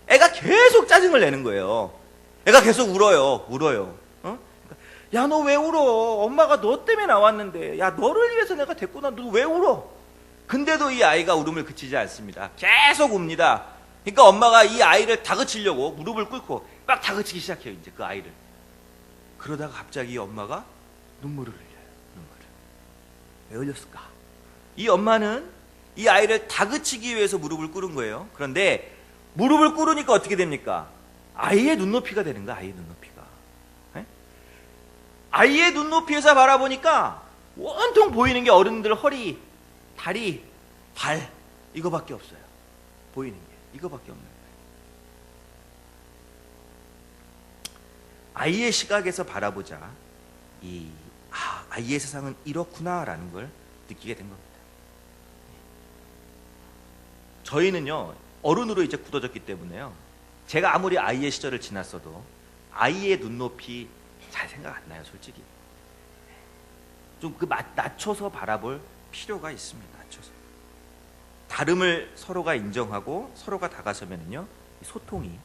애가 계속 짜증을 내는 거예요. 애가 계속 울어요. 야, 너 왜 울어? 엄마가 너 때문에 나왔는데. 야, 너를 위해서 내가 됐구나. 너 왜 울어? 근데도 이 아이가 울음을 그치지 않습니다. 계속 웁니다. 그러니까 엄마가 이 아이를 다그치려고 무릎을 꿇고 막 다그치기 시작해요. 이제 그 아이를. 그러다가 갑자기 이 엄마가 눈물을 흘려요. 왜 흘렸을까? 이 엄마는 이 아이를 다그치기 위해서 무릎을 꿇은 거예요. 그런데 무릎을 꿇으니까 어떻게 됩니까? 아이의 눈높이가 되는 거야. 아이의 눈높이가. 아이의 눈높이에서 바라보니까 온통 보이는 게 어른들 허리, 다리, 발, 이거밖에 없어요. 보이는 게 이거밖에 없는 거예요. 아이의 시각에서 바라보자 아이의 세상은 이렇구나라는 걸 느끼게 된 겁니다. 저희는요, 어른으로 이제 굳어졌기 때문에요, 제가 아무리 아이의 시절을 지났어도 아이의 눈높이 잘 생각 안 나요. 솔직히 좀 그 낮춰서 바라볼 필요가 있습니다. 낮춰서 다름을 서로가 인정하고 서로가 다가서면은요, 소통이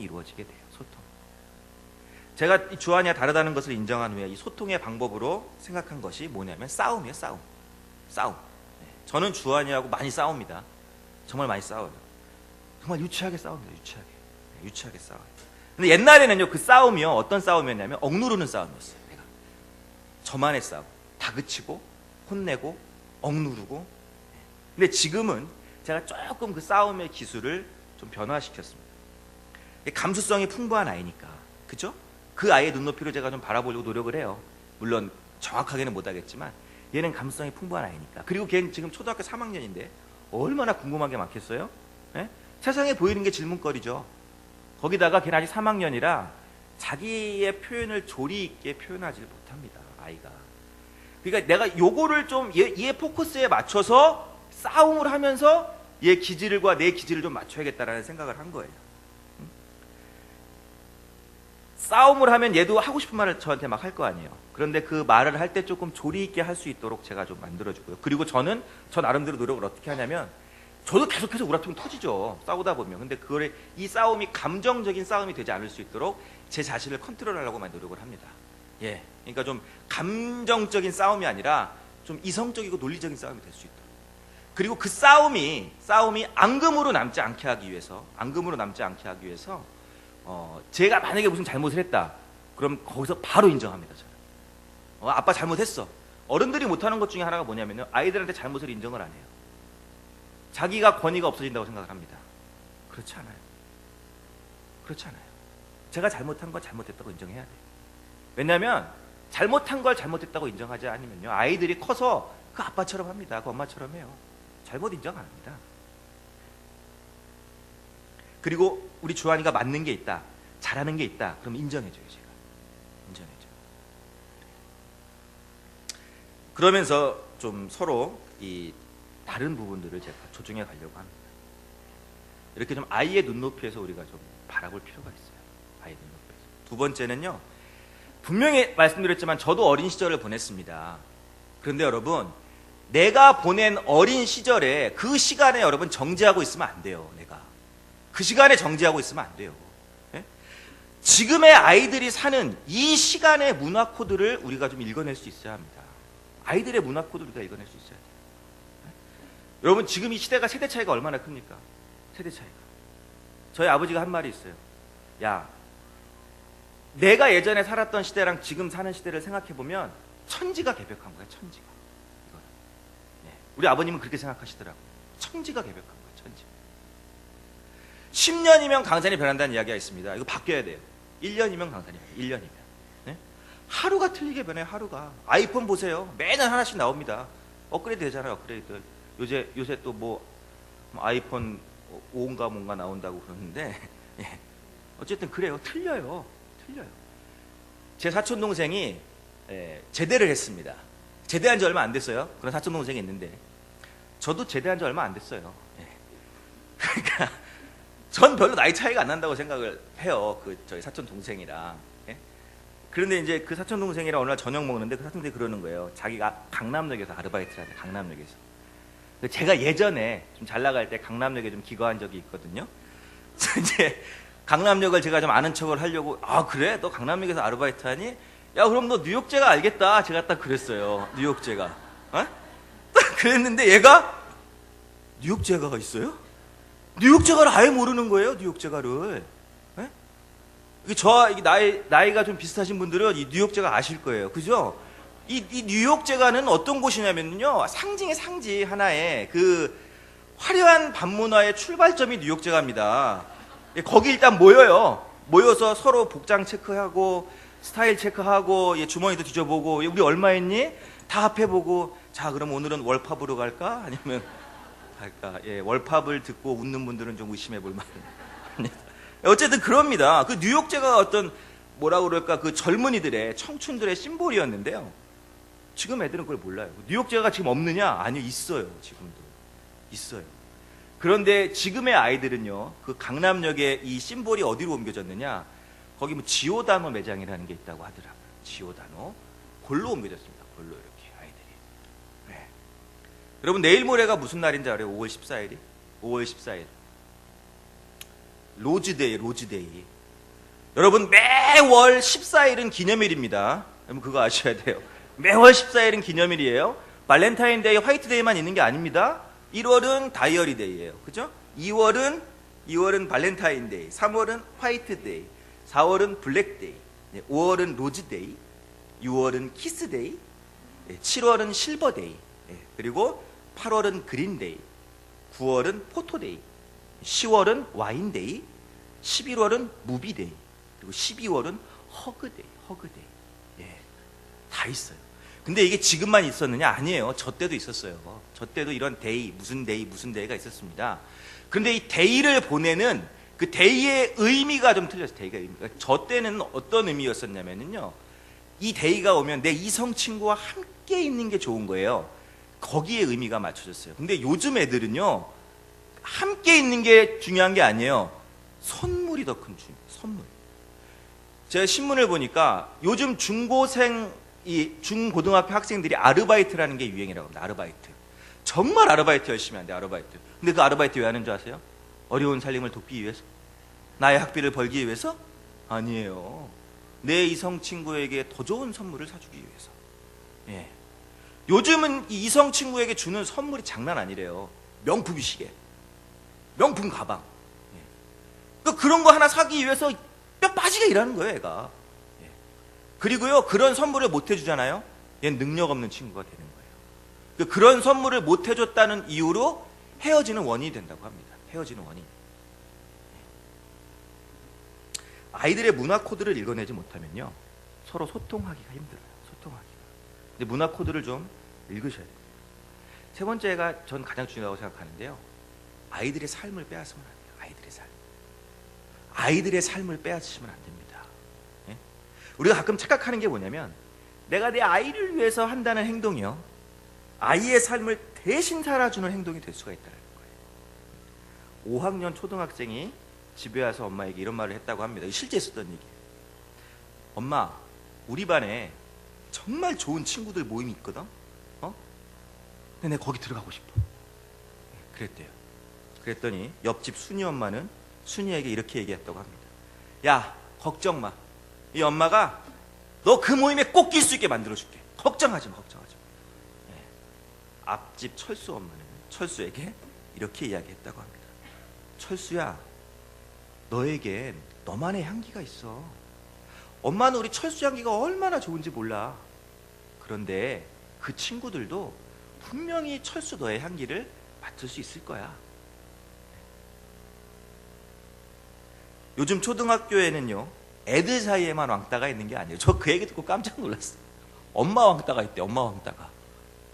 이루어지게 돼요. 소통. 제가 주한이와 다르다는 것을 인정한 후에 이 소통의 방법으로 생각한 것이 뭐냐면 싸움이에요. 싸움. 저는 주한이하고 많이 싸웁니다. 정말 많이 싸워요. 정말 유치하게 싸웁니다. 유치하게 싸워요. 근데 옛날에는요, 그 싸움이요, 어떤 싸움이었냐면 억누르는 싸움이었어요. 내가 저만의 싸움, 다그치고 혼내고 억누르고. 근데 지금은 제가 조금 그 싸움의 기술을 좀 변화시켰습니다. 감수성이 풍부한 아이니까, 그죠? 그 아이의 눈높이로 제가 좀 바라보려고 노력을 해요. 물론 정확하게는 못하겠지만 얘는 감수성이 풍부한 아이니까. 그리고 걔는 지금 초등학교 3학년인데 얼마나 궁금한 게 많겠어요? 세상에 보이는 게 질문거리죠. 거기다가 걔는 아직 3학년이라 자기의 표현을 조리 있게 표현하지 못합니다. 아이가. 그러니까 내가 요거를 좀 얘 포커스에 맞춰서 싸움을 하면서 얘 기질과 내 기질을 좀 맞춰야겠다라는 생각을 한 거예요. 싸움을 하면 얘도 하고 싶은 말을 저한테 막 할 거 아니에요. 그런데 그 말을 할 때 조금 조리 있게 할 수 있도록 제가 좀 만들어주고요. 그리고 저는 저 나름대로 노력을 어떻게 하냐면, 저도 계속해서 우라통이 터지죠. 싸우다 보면. 근데 그거를, 이 싸움이 감정적인 싸움이 되지 않을 수 있도록 제 자신을 컨트롤하려고 많이 노력을 합니다. 예. 그러니까 좀 감정적인 싸움이 아니라 좀 이성적이고 논리적인 싸움이 될 수 있도록. 그리고 그 싸움이 앙금으로 남지 않게 하기 위해서, 제가 만약에 무슨 잘못을 했다, 그럼 거기서 바로 인정합니다. 저는. 아빠 잘못했어. 어른들이 못하는 것 중에 하나가 뭐냐면요, 아이들한테 잘못을 인정을 안 해요. 자기가 권위가 없어진다고 생각을 합니다. 그렇지 않아요. 제가 잘못한 건 잘못했다고 인정해야 돼요. 왜냐하면 잘못한 걸 잘못했다고 인정하지 않으면요, 아이들이 커서 그 아빠처럼 합니다. 그 엄마처럼 해요. 잘못 인정 안 합니다. 그리고 우리 주한이가 맞는 게 있다, 잘하는 게 있다, 그럼 인정해줘요. 제가 인정해줘요. 그러면서 좀 서로 이 다른 부분들을 제가 조정해 가려고 합니다. 이렇게 좀 아이의 눈높이에서 우리가 좀 바라볼 필요가 있어요. 아이의 눈높이에서. 두 번째는요, 분명히 말씀드렸지만 저도 어린 시절을 보냈습니다. 그런데 여러분, 내가 보낸 어린 시절에 그 시간에 여러분 정지하고 있으면 안 돼요. 내가 그 시간에 정지하고 있으면 안 돼요. 예? 지금의 아이들이 사는 이 시간의 문화 코드를 우리가 좀 읽어낼 수 있어야 합니다. 아이들의 문화 코드를 우리가 읽어낼 수 있어야 돼요. 예? 여러분, 지금 이 시대가 세대 차이가 얼마나 큽니까? 세대 차이가. 저희 아버지가 한 말이 있어요. 야, 내가 예전에 살았던 시대랑 지금 사는 시대를 생각해보면 천지가 개벽한 거야. 천지가. 이거는. 네. 우리 아버님은 그렇게 생각하시더라고요. 천지가 개벽한 거야. 천지. 10년이면 강산이 변한다는 이야기가 있습니다. 이거 바뀌어야 돼요. 1년이면 강산이 변해요. 1년이면. 네? 하루가 틀리게 변해요. 하루가. 아이폰 보세요. 매년 하나씩 나옵니다. 업그레이드 되잖아요. 업그레이드. 요새 또 뭐 아이폰 5인가 뭔가 나온다고 그러는데 예. 어쨌든 그래요. 틀려요. 제 사촌 동생이 제대를 했습니다. 제대한 지 얼마 안 됐어요. 그런 사촌 동생이 있는데 저도 제대한 지 얼마 안 됐어요. 예. 그러니까 전 별로 나이 차이가 안 난다고 생각을 해요. 그 저희 사촌 동생이랑. 예? 그런데 이제 그 사촌 동생이랑 어느 날 저녁 먹는데 그 사촌 동생이 그러는 거예요. 자기가 강남역에서 아르바이트를 하는데 강남역에서. 제가 예전에 좀 잘 나갈 때 강남역에 좀 기거한 적이 있거든요. 그래서 이제 강남역을 제가 좀 아는 척을 하려고, 아 그래? 너 강남역에서 아르바이트 하니? 야 그럼 너 뉴욕제가 알겠다. 제가 딱 그랬어요. 뉴욕제가. 어? 딱 그랬는데 얘가 뉴욕제가가 있어요? 뉴욕제가를 아예 모르는 거예요. 뉴욕제가를. 예? 이게 나이가 좀 비슷하신 분들은 이 뉴욕제가 아실 거예요. 그죠? 이 뉴욕제가는 어떤 곳이냐면요, 상징의 상징 하나의 그 화려한 밤문화의 출발점이 뉴욕제가입니다. 거기 일단 모여요. 모여서 서로 복장 체크하고 스타일 체크하고 주머니도 뒤져보고 우리 얼마 했니? 다 합해보고 자 그럼 오늘은 월팝으로 갈까? 아니면 갈까? 예, 월팝을 듣고 웃는 분들은 좀 의심해볼 만합니다. 어쨌든 그럽니다. 그 뉴욕제가 어떤 뭐라 그럴까 그 젊은이들의 청춘들의 심볼이었는데요. 지금 애들은 그걸 몰라요. 뉴욕제가 지금 없느냐? 아니요, 있어요. 지금도 있어요. 그런데 지금의 아이들은요, 그 강남역에 이 심볼이 어디로 옮겨졌느냐? 거기 뭐 지오다노 매장이라는 게 있다고 하더라고요. 지오다노. 골로 옮겨졌습니다. 골로 이렇게 아이들이. 네. 여러분 내일 모레가 무슨 날인지 알아요? 5월 14일이? 5월 14일. 로즈데이. 여러분 매월 14일은 기념일입니다. 여러분 그거 아셔야 돼요. 매월 14일은 기념일이에요. 발렌타인데이, 화이트데이만 있는 게 아닙니다. 1월은 다이어리데이예요. 그죠? 2월은 발렌타인데이, 3월은 화이트데이, 4월은 블랙데이, 5월은 로즈데이, 6월은 키스데이, 7월은 실버데이, 그리고 8월은 그린데이, 9월은 포토데이, 10월은 와인데이, 11월은 무비데이, 그리고 12월은 허그데이. 예, 다 있어요. 근데 이게 지금만 있었느냐? 아니에요. 저 때도 있었어요. 저 때도 이런 데이, 무슨 데이가 있었습니다. 그런데 이 데이를 보내는 그 데이의 의미가 좀 틀렸어요. 데이가 의미가. 저 때는 어떤 의미였었냐면요, 이 데이가 오면 내 이성 친구와 함께 있는 게 좋은 거예요. 거기에 의미가 맞춰졌어요. 근데 요즘 애들은요, 함께 있는 게 중요한 게 아니에요. 선물이 더 큰 선물. 제가 신문을 보니까 요즘 중고등학교 학생들이 아르바이트라는 게 유행이라고 합니다. 아르바이트. 정말 아르바이트 열심히 한대, 아르바이트. 근데 그 아르바이트 왜 하는 줄 아세요? 어려운 살림을 돕기 위해서? 나의 학비를 벌기 위해서? 아니에요. 내 이성 친구에게 더 좋은 선물을 사주기 위해서. 예. 요즘은 이 이성 친구에게 주는 선물이 장난 아니래요. 명품 시계, 명품 가방. 예. 그러니까 그런 거 하나 사기 위해서 뼈 빠지게 일하는 거예요, 애가. 예. 그리고요, 그런 선물을 못 해주잖아요. 얘는 능력 없는 친구가 되는 거예요. 그런 선물을 못 해줬다는 이유로 헤어지는 원인이 된다고 합니다. 헤어지는 원인. 아이들의 문화 코드를 읽어내지 못하면요, 서로 소통하기가 힘들어요. 소통하기가. 근데 문화 코드를 좀 읽으셔야 돼요. 세 번째가 전 가장 중요하다고 생각하는데요. 아이들의 삶을 빼앗으면 안 돼요. 아이들의 삶. 아이들의 삶을 빼앗으시면 안 됩니다. 예? 우리가 가끔 착각하는 게 뭐냐면 내가 내 아이를 위해서 한다는 행동이요. 아이의 삶을 대신 살아주는 행동이 될 수가 있다는 거예요. 5학년 초등학생이 집에 와서 엄마에게 이런 말을 했다고 합니다. 실제 있었던 얘기예요. 엄마, 우리 반에 정말 좋은 친구들 모임이 있거든. 근데 내가 거기 들어가고 싶어. 그랬대요. 그랬더니 옆집 순이 엄마는 순이에게 이렇게 얘기했다고 합니다. 야, 걱정 마. 이 엄마가 너 그 모임에 꼭 낄 수 있게 만들어줄게. 걱정하지 마, 걱정하지 마. 네. 앞집 철수 엄마는 철수에게 이렇게 이야기했다고 합니다. 철수야, 너에겐 너만의 향기가 있어. 엄마는 우리 철수 향기가 얼마나 좋은지 몰라. 그런데 그 친구들도 분명히 철수 너의 향기를 맡을 수 있을 거야. 요즘 초등학교에는요, 애들 사이에만 왕따가 있는 게 아니에요. 저 그 얘기 듣고 깜짝 놀랐어요. 엄마 왕따가 있대. 엄마 왕따가.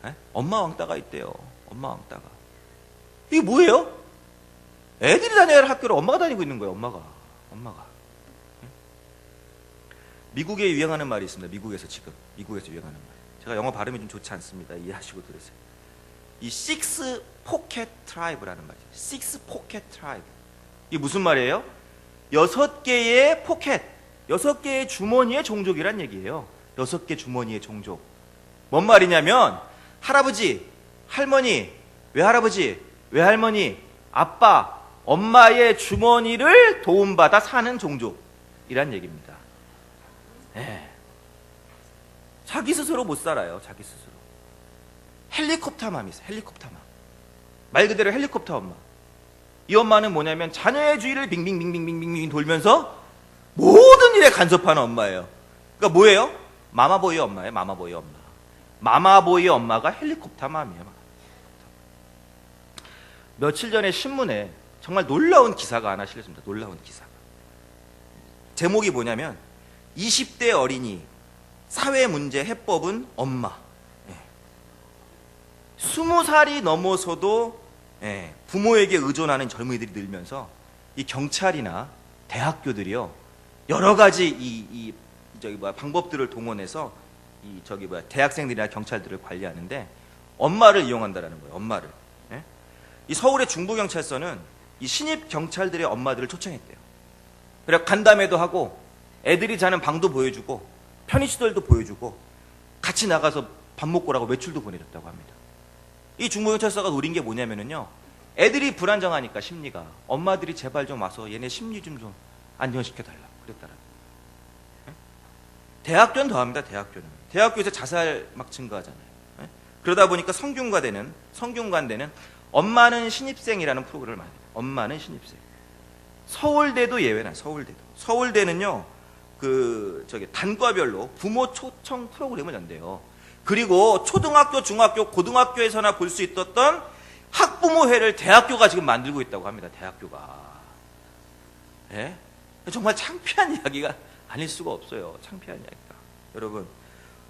에? 엄마 왕따가 있대요. 엄마 왕따가. 이게 뭐예요? 애들이 다녀야 할 학교를 엄마가 다니고 있는 거예요. 엄마가. 에? 미국에 유행하는 말이 있습니다. 미국에서 유행하는 말. 제가 영어 발음이 좀 좋지 않습니다. 이해하시고 들으세요. 이 식스 포켓 트라이브라는 말이에요. 식스 포켓 트라이브. 이게 무슨 말이에요? 6개의 포켓, 6개의 주머니의 종족이란 얘기예요. 6개 주머니의 종족. 뭔 말이냐면 할아버지, 할머니, 외할아버지, 외할머니, 아빠, 엄마의 주머니를 도움받아 사는 종족이란 얘기입니다. 네. 자기 스스로 못 살아요. 자기 스스로. 헬리콥터맘이 있어요. 헬리콥터맘. 말 그대로 헬리콥터 엄마. 이 엄마는 뭐냐면 자녀의 주위를 빙빙빙빙빙빙 돌면서 모든 일에 간섭하는 엄마예요. 그러니까 뭐예요? 마마보이 엄마예요. 마마보이 엄마. 마마보이 엄마가 헬리콥터맘이에요. 며칠 전에 신문에 정말 놀라운 기사가 하나 실렸습니다. 놀라운 기사가. 제목이 뭐냐면 20대 어린이 사회 문제 해법은 엄마. 20살이 넘어서도 부모에게 의존하는 젊은이들이 늘면서 이 경찰이나 대학교들이요 여러 가지 방법들을 동원해서 대학생들이나 경찰들을 관리하는데 엄마를 이용한다라는 거예요. 엄마를. 이 서울의 중부경찰서는 이 신입 경찰들의 엄마들을 초청했대요. 그래 간담회도 하고 애들이 자는 방도 보여주고 편의시설도 보여주고 같이 나가서 밥 먹고 라고 외출도 보내줬다고 합니다. 이 중부경찰서가 노린 게 뭐냐면요, 애들이 불안정하니까 심리가 엄마들이 제발 좀 와서 얘네 심리 좀 안정시켜달라고 그랬다라고. 대학교는 더합니다. 대학교에서 자살 막 증가하잖아요. 그러다 보니까 성균관대는 엄마는 신입생이라는 프로그램을 만들어요. 엄마는 신입생. 서울대도 예외나 서울대는요 단과별로 부모 초청 프로그램을 연대요. 그리고 초등학교, 중학교, 고등학교에서나 볼 수 있었던 학부모회를 대학교가 지금 만들고 있다고 합니다. 대학교가. 예? 정말 창피한 이야기가 아닐 수가 없어요. 창피한 이야기가. 여러분,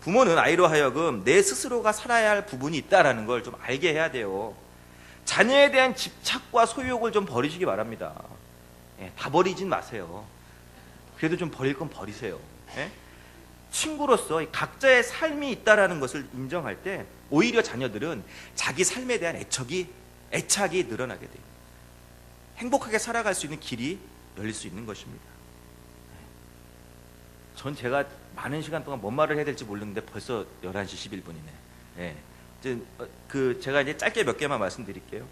부모는 아이로 하여금 내 스스로가 살아야 할 부분이 있다는 걸 좀 알게 해야 돼요. 자녀에 대한 집착과 소유욕을 좀 버리시기 바랍니다. 예, 다 버리진 마세요. 그래도 좀 버릴 건 버리세요. 예? 친구로서 각자의 삶이 있다는 것을 인정할 때 오히려 자녀들은 자기 삶에 대한 애착이 늘어나게 돼요. 행복하게 살아갈 수 있는 길이 열릴 수 있는 것입니다. 전 제가 많은 시간 동안 뭔 말을 해야 될지 모르는데 벌써 11시 11분이네. 예. 제가 이제 짧게 몇 개만 말씀드릴게요.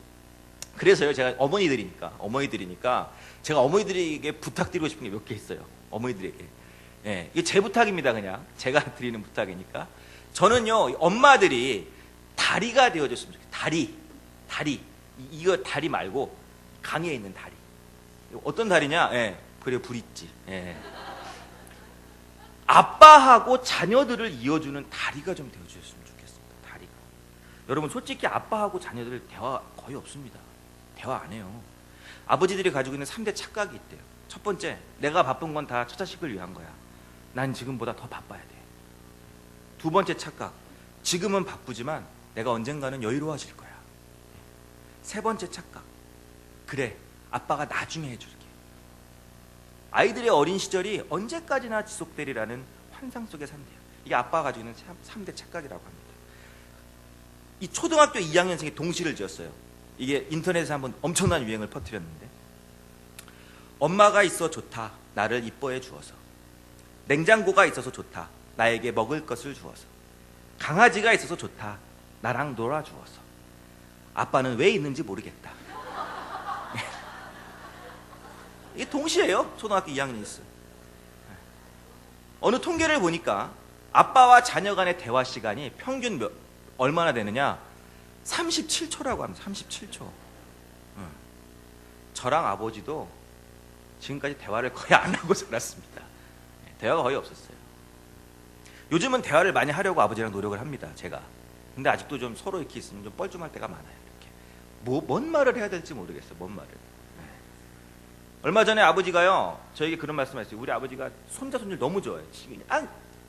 그래서요, 제가 어머니들이니까 제가 어머니들에게 부탁드리고 싶은 게 몇 개 있어요. 어머니들에게. 예, 이게 제 부탁입니다. 그냥 제가 드리는 부탁이니까. 저는요, 엄마들이 다리가 되어줬으면 좋겠어요. 다리. 이거 다리 말고 강에 있는 다리. 어떤 다리냐? 예, 그래 브릿지. 예. 아빠하고 자녀들을 이어주는 다리가 좀 되어주셨으면 좋겠습니다. 다리가. 여러분, 솔직히 아빠하고 자녀들 대화 거의 없습니다. 대화 안 해요. 아버지들이 가지고 있는 3대 착각이 있대요. 첫 번째, 내가 바쁜 건 다 처자식을 위한 거야. 난 지금보다 더 바빠야 돼. 두 번째 착각, 지금은 바쁘지만 내가 언젠가는 여유로워질 거야. 세 번째 착각, 그래, 아빠가 나중에 해줄게. 아이들의 어린 시절이 언제까지나 지속되리라는 환상 속에 산대요. 이게 아빠가 가지고 있는 3대 착각이라고 합니다. 이 초등학교 2학년생이 동시를 지었어요. 이게 인터넷에서 한번 엄청난 유행을 퍼뜨렸는데, 엄마가 있어 좋다, 나를 이뻐해 주어서. 냉장고가 있어서 좋다, 나에게 먹을 것을 주어서. 강아지가 있어서 좋다, 나랑 놀아 주어서. 아빠는 왜 있는지 모르겠다. 이게 동시에요. 초등학교 2학년이 있어요. 어느 통계를 보니까 아빠와 자녀 간의 대화 시간이 평균 얼마나 되느냐? 37초라고 합니다. 37초. 저랑 아버지도 지금까지 대화를 거의 안 하고 살았습니다. 대화가 거의 없었어요. 요즘은 대화를 많이 하려고 아버지랑 노력을 합니다. 제가. 근데 아직도 좀 서로 이렇게 있으면 좀 뻘쭘할 때가 많아요. 이렇게. 뭔 말을 해야 될지 모르겠어요. 뭔 말을. 얼마 전에 아버지가요, 저에게 그런 말씀하셨어요. 우리 아버지가 손자 손질 너무 좋아해요.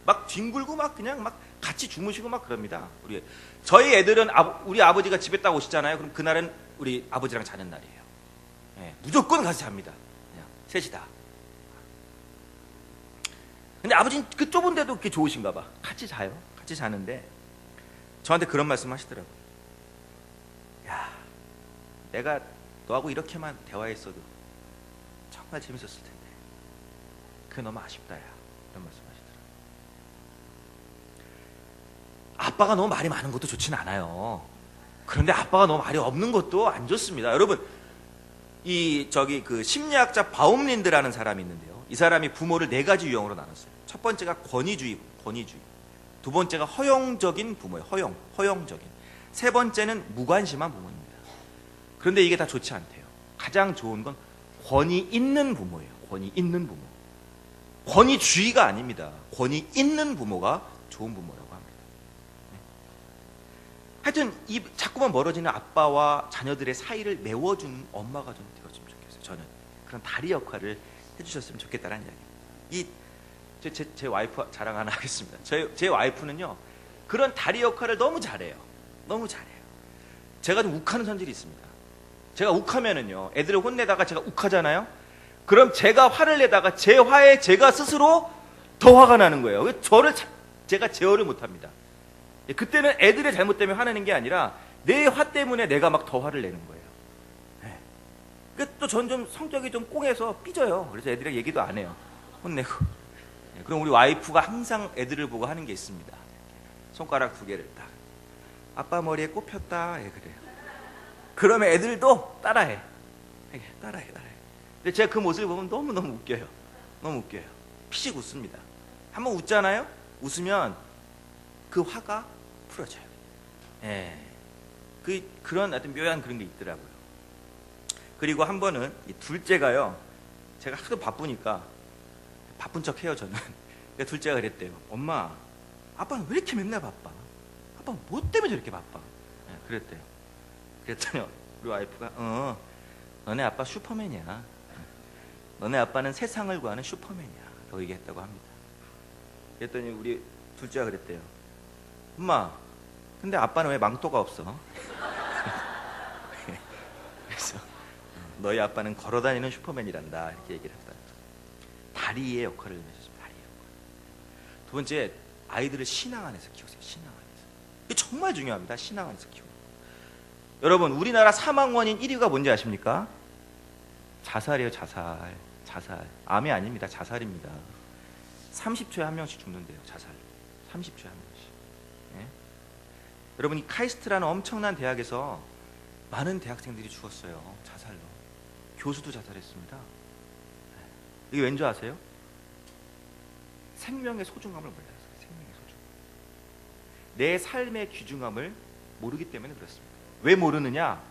막 뒹굴고 막 그냥 막 같이 주무시고 막 그럽니다. 저희 애들은 우리 아버지가 집에 딱 오시잖아요. 그럼 그날은 우리 아버지랑 자는 날이에요. 예, 무조건 같이 잡니다. 그냥 셋이 다. 근데 아버지는 그 좁은 데도 그렇게 좋으신가 봐. 같이 자요. 같이 자는데 저한테 그런 말씀 하시더라고요. 야, 내가 너하고 이렇게만 대화했어도 정말 재밌었을 텐데 그게 너무 아쉽다, 야. 이런 말씀 하시더라고요. 아빠가 너무 말이 많은 것도 좋진 않아요. 그런데 아빠가 너무 말이 없는 것도 안 좋습니다. 여러분, 그 심리학자 바움린드라는 사람이 있는데요. 이 사람이 부모를 4가지 유형으로 나눴어요. 첫 번째가 권위주의. 두 번째가 허용적인 부모예요. 허용적인. 세 번째는 무관심한 부모입니다. 그런데 이게 다 좋지 않대요. 가장 좋은 건 권위 있는 부모예요. 권위 있는 부모. 권위주의가 아닙니다. 권위 있는 부모가 좋은 부모라고 합니다. 네. 하여튼 자꾸만 멀어지는 아빠와 자녀들의 사이를 메워주는 엄마가 좀 되었으면 좋겠어요. 저는 그런 다리 역할을 해주셨으면 좋겠다는 이야기입니다. 제 와이프 자랑 하나 하겠습니다. 제 와이프는요, 그런 다리 역할을 너무 잘해요. 너무 잘해요. 제가 좀 욱하는 성질이 있습니다. 제가 욱하면은요, 애들을 혼내다가 제가 욱하잖아요. 그럼 제가 화를 내다가 제 화에 제가 스스로 더 화가 나는 거예요. 제가 제어를 못합니다. 그때는 애들의 잘못 때문에 화내는 게 아니라 내 화 때문에 내가 막 더 화를 내는 거예요. 네. 또 전 좀 성격이 좀 꽁해서 삐져요. 그래서 애들이랑 얘기도 안 해요. 혼내고. 그럼 우리 와이프가 항상 애들을 보고 하는 게 있습니다. 손가락 2개를 딱. 아빠 머리에 꽃 폈다. 예, 그래요. 그러면 애들도 따라해. 따라해. 근데 제가 그 모습을 보면 너무너무 웃겨요. 너무 웃겨요. 피식 웃습니다. 한번 웃잖아요? 웃으면 그 화가 풀어져요. 예. 그런 어떤 묘한 그런 게 있더라고요. 그리고 한 번은 이 둘째가요, 제가 하도 바쁘니까 바쁜 척 해요, 저는. 그러니까 둘째가 그랬대요. 엄마, 아빠는 왜 이렇게 맨날 바빠? 아빠는 뭐 때문에 저렇게 바빠? 예, 그랬대요. 그랬더니 우리 와이프가 너네 아빠 슈퍼맨이야. 너네 아빠는 세상을 구하는 슈퍼맨이야. 라고 얘기했다고 합니다. 그랬더니 우리 둘째가 그랬대요. 엄마, 근데 아빠는 왜 망토가 없어? 그래서 너희 아빠는 걸어다니는 슈퍼맨이란다. 이렇게 얘기를 했다. 다리의 역할을 해줬습니다. 다리의 역할. 두 번째, 아이들을 신앙 안에서 키우세요. 신앙 안에서. 이게 정말 중요합니다. 신앙 안에서 키우는 거. 여러분, 우리나라 사망 원인 1위가 뭔지 아십니까? 자살이에요. 자살. 암이 아닙니다. 자살입니다. 30초에 1명씩 죽는데요. 자살. 30초에 1명씩. 예? 여러분, 이 카이스트라는 엄청난 대학에서 많은 대학생들이 죽었어요. 자살로. 교수도 자살했습니다. 이게 왠지 아세요? 생명의 소중함을 몰라요. 생명의 소중함. 내 삶의 귀중함을 모르기 때문에 그렇습니다. 왜 모르느냐?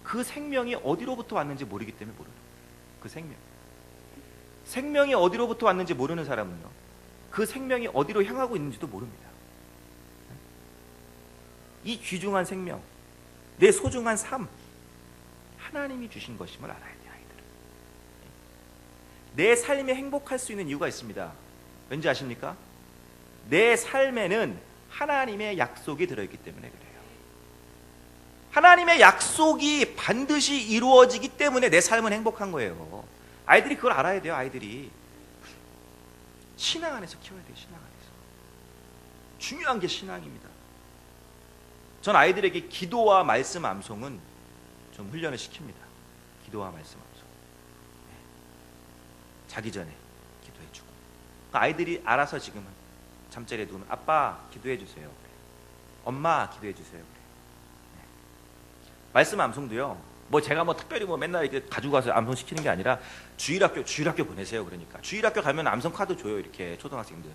그 생명이 어디로부터 왔는지 모르기 때문에 모르는 거예요. 그 생명이 어디로부터 왔는지 모르는 사람은요, 그 생명이 어디로 향하고 있는지도 모릅니다. 이 귀중한 생명, 내 소중한 삶, 하나님이 주신 것임을 알아야 돼요. 아이들은. 내 삶에 행복할 수 있는 이유가 있습니다. 왠지 아십니까? 내 삶에는 하나님의 약속이 들어있기 때문에 그래요. 하나님의 약속이 반드시 이루어지기 때문에 내 삶은 행복한 거예요. 아이들이 그걸 알아야 돼요. 아이들이 신앙 안에서 키워야 돼요. 신앙 안에서. 중요한 게 신앙입니다. 전 아이들에게 기도와 말씀 암송은 좀 훈련을 시킵니다. 기도와 말씀 암송. 자기 전에 기도해주고. 아이들이 알아서 지금은 잠자리에 누우면 아빠 기도해 주세요. 엄마 기도해 주세요. 말씀 암송도요. 뭐 제가 뭐 특별히 뭐 맨날 이렇게 가지고 가서 암송 시키는 게 아니라 주일학교 보내세요. 그러니까 주일학교 가면 암송 카드 줘요. 이렇게 초등학생들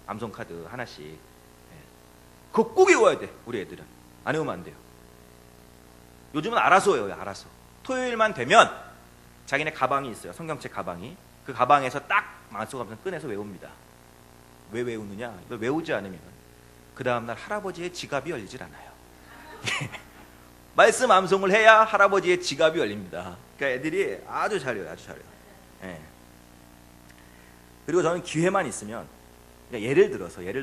암송 카드 하나씩. 그거 꼭 외워야 돼. 우리 애들은 안 외우면 안 돼요. 요즘은 알아서 외워요. 알아서. 토요일만 되면 자기네 가방이 있어요. 성경책 가방이. 그 가방에서 딱 만속 암송 꺼내서 외웁니다. 왜 외우느냐? 이걸 외우지 않으면 그 다음날 할아버지의 지갑이 열리질 않아요. 말씀 암송을 해야 할아버지의 지갑이 열립니다. 그러니까 애들이 아주 잘해요. 아주 잘해요. 예. 그리고 저는 기회만 있으면 그러니까 예를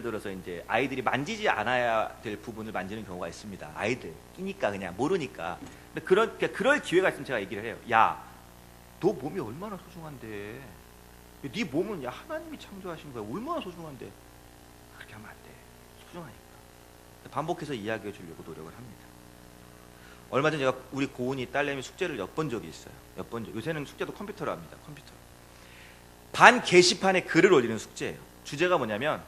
들어서 이제 아이들이 만지지 않아야 될 부분을 만지는 경우가 있습니다. 아이들 끼니까 그냥 모르니까. 근데 그럴 기회가 있으면 제가 얘기를 해요. 야, 너 몸이 얼마나 소중한데? 네 몸은 야 하나님이 창조하신 거야. 얼마나 소중한데? 그렇게 하면 안 돼. 소중하니까. 반복해서 이야기해 주려고 노력을 합니다. 얼마 전에 제가 우리 고은이 딸내미 숙제를 엿본 적이 있어요. 요새는 숙제도 컴퓨터로 합니다. 컴퓨터. 반 게시판에 글을 올리는 숙제예요. 주제가 뭐냐면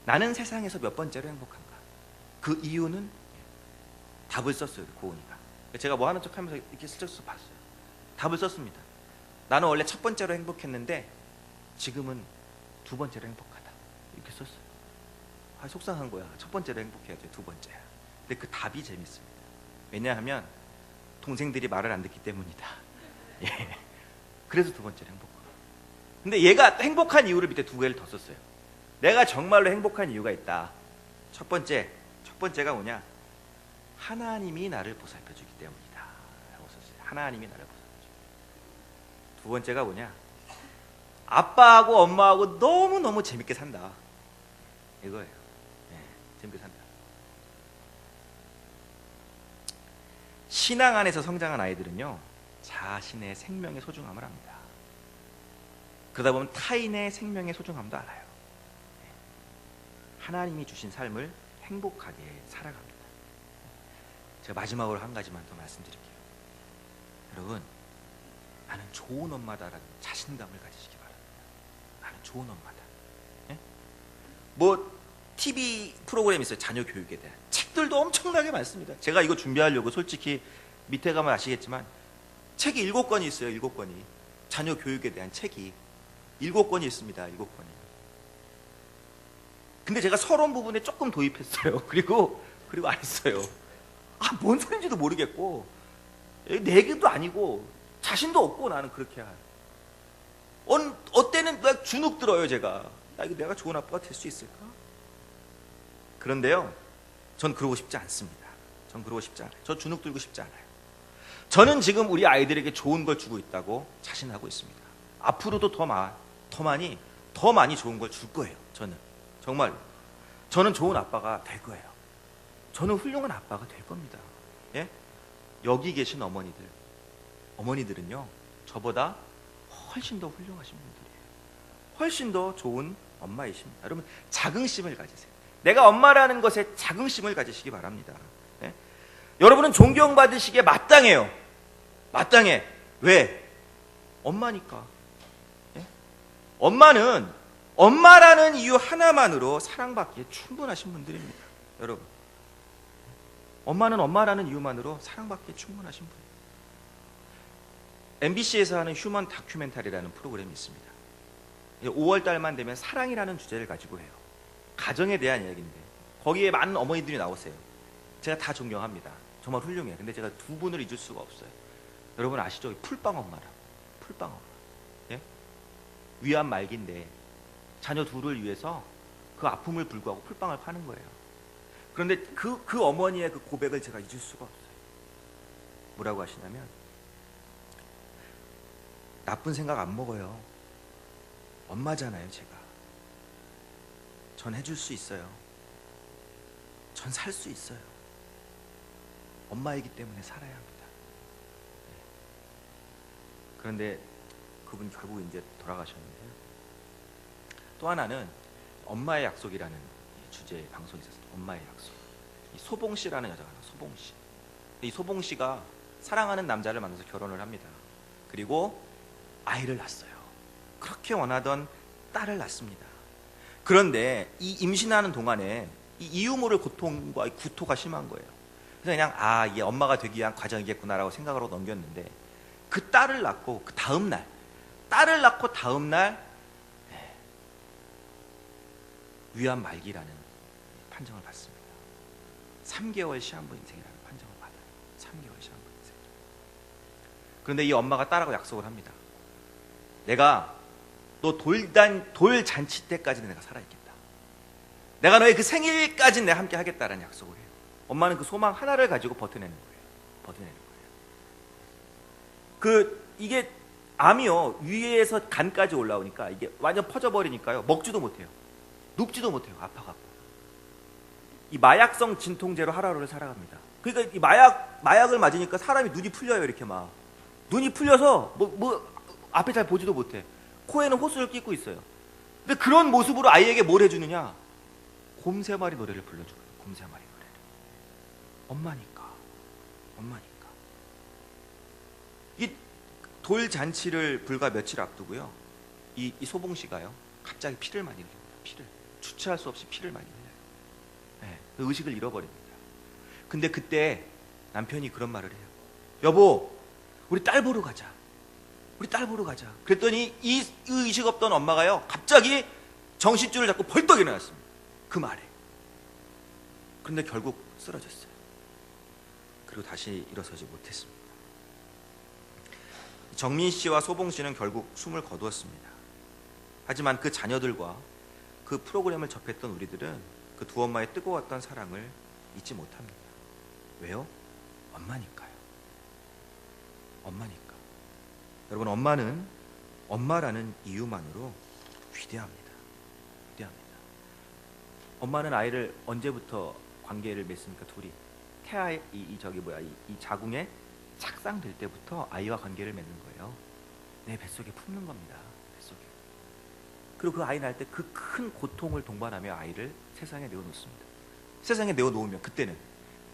나는 세상에서 몇 번째로 행복한가. 그 이유는 답을 썼어요. 고은이가. 제가 뭐 하는 척하면서 이렇게 슬쩍 봤어요. 답을 썼습니다. 나는 원래 첫 번째로 행복했는데 지금은 두 번째로 행복하다. 이렇게 썼어요. 아, 속상한 거야. 첫 번째로 행복해야지. 두 번째야. 근데 그 답이 재밌습니다. 왜냐하면 동생들이 말을 안 듣기 때문이다. 예. 그래서 두 번째로 행복하다. 근데 얘가 행복한 이유를 밑에 두 개를 더 썼어요. 내가 정말로 행복한 이유가 있다. 첫 번째가 뭐냐? 하나님이 나를 보살펴 주기 때문이다. 라고 썼어요. 하나님이 나를 보살펴 주기. 두 번째가 뭐냐? 아빠하고 엄마하고 너무너무 재밌게 산다. 이거예요. 네, 재밌게 산다. 신앙 안에서 성장한 아이들은요, 자신의 생명의 소중함을 압니다. 그러다 보면 타인의 생명의 소중함도 알아요. 하나님이 주신 삶을 행복하게 살아갑니다. 제가 마지막으로 한 가지만 더 말씀드릴게요. 여러분, 나는 좋은 엄마다라는 자신감을 가지시기 바랍니다. 나는 좋은 엄마다. 예? 뭐 TV 프로그램 있어요. 자녀 교육에 대한 책들도 엄청나게 많습니다. 제가 이거 준비하려고 솔직히 밑에 가면 아시겠지만 책이 7권이 있어요. 7권이. 자녀 교육에 대한 책이 7권이 있습니다. 7권이. 근데 제가 서론 부분에 조금 도입했어요. 그리고 안 했어요. 아, 뭔 소린지도 모르겠고 내 얘기도 아니고 자신도 없고 나는 그렇게 어때는 막 주눅 들어요. 제가 이거 내가 좋은 아빠가 될 수 있을까? 그런데요, 전 그러고 싶지 않습니다. 전 그러고 싶지 않아요. 저 주눅 들고 싶지 않아요. 저는 지금 우리 아이들에게 좋은 걸 주고 있다고 자신하고 있습니다. 앞으로도 더 많이 좋은 걸 줄 거예요. 저는 정말 저는 좋은 아빠가 될 거예요. 저는 훌륭한 아빠가 될 겁니다. 예? 여기 계신 어머니들은요, 저보다 훨씬 더 훌륭하신 분들이에요. 훨씬 더 좋은 엄마이십니다. 여러분, 자긍심을 가지세요. 내가 엄마라는 것에 자긍심을 가지시기 바랍니다. 예? 여러분은 존경받으시기에 마땅해요. 마땅해. 왜? 엄마니까. 예? 엄마라는 이유 하나만으로 사랑받기에 충분하신 분들입니다. 여러분, 엄마는 엄마라는 이유만으로 사랑받기에 충분하신 분. MBC에서 하는 휴먼 다큐멘터리라는 프로그램이 있습니다. 5월 달만 되면 사랑이라는 주제를 가지고 해요. 가정에 대한 이야기인데 거기에 많은 어머니들이 나오세요. 제가 다 존경합니다. 정말 훌륭해요. 근데 제가 두 분을 잊을 수가 없어요. 여러분 아시죠? 풀빵 엄마라. 풀빵 엄마. 예? 위안 말기인데 자녀 둘을 위해서 그 아픔을 불구하고 풀빵을 파는 거예요. 그런데 그 어머니의 그 고백을 제가 잊을 수가 없어요. 뭐라고 하시냐면, 나쁜 생각 안 먹어요. 엄마잖아요, 제가. 전 해줄 수 있어요. 전 살 수 있어요. 엄마이기 때문에 살아야 합니다. 그런데 그분 결국 이제 돌아가셨는데요. 또 하나는 엄마의 약속이라는 주제의 방송이 있었어요. 엄마의 약속. 이 소봉 씨라는 여자가 나와요. 소봉 씨. 이 소봉 씨가 사랑하는 남자를 만나서 결혼을 합니다. 그리고 아이를 낳았어요. 그렇게 원하던 딸을 낳습니다. 그런데 이 임신하는 동안에 이 이유 모를 고통과 구토가 심한 거예요. 그래서 그냥 이게 엄마가 되기 위한 과정이겠구나라고 생각으로 넘겼는데 그 딸을 낳고 그 다음 날 딸을 낳고 다음 날 위암 말기라는 판정을 받습니다. 3개월 시한부 인생이라는 판정을 받아요. 3개월 시한부 인생. 그런데 이 엄마가 딸하고 약속을 합니다. 내가 너 돌잔치 때까지는 내가 살아있겠다. 내가 너의 그 생일까지는 내가 함께 하겠다라는 약속을 해요. 엄마는 그 소망 하나를 가지고 버텨내는 거예요. 이게 암이요, 위에서 간까지 올라오니까 이게 완전 퍼져버리니까요, 먹지도 못해요. 눕지도 못해요. 아파갖고. 이 마약성 진통제로 하루를 살아갑니다. 그러니까 이 마약을 맞으니까 사람이 눈이 풀려요. 이렇게 막 눈이 풀려서 앞에 잘 보지도 못해. 코에는 호수를 끼고 있어요. 근데 그런 모습으로 아이에게 뭘 해주느냐? 곰 3마리 노래를 불러줘요. 곰 3마리 노래를. 엄마니까. 이 돌잔치를 불과 며칠 앞두고요, 이 소봉 씨가요, 갑자기 피를 많이 흘립니다. 피를. 주체할 수 없이 피를 많이 흘려요. 네, 그 의식을 잃어버립니다. 근데 그때 남편이 그런 말을 해요. 여보, 우리 딸 보러 가자. 그랬더니 이 의식 없던 엄마가요, 갑자기 정신줄을 잡고 벌떡 일어났습니다. 그 말에. 그런데 결국 쓰러졌어요. 그리고 다시 일어서지 못했습니다. 정민 씨와 소봉 씨는 결국 숨을 거두었습니다. 하지만 그 자녀들과 그 프로그램을 접했던 우리들은 그 두 엄마의 뜨거웠던 사랑을 잊지 못합니다. 왜요? 엄마니까요. 여러분, 엄마는 엄마라는 이유만으로 위대합니다. 엄마는 아이를 언제부터 관계를 맺습니까? 둘이 태아의 이 자궁에 착상될 때부터 아이와 관계를 맺는 거예요. 내 뱃속에 품는 겁니다. 뱃속에. 그리고 그 아이 낳을 때 그 큰 고통을 동반하며 아이를 세상에 내어놓습니다. 세상에 내어놓으면 그때는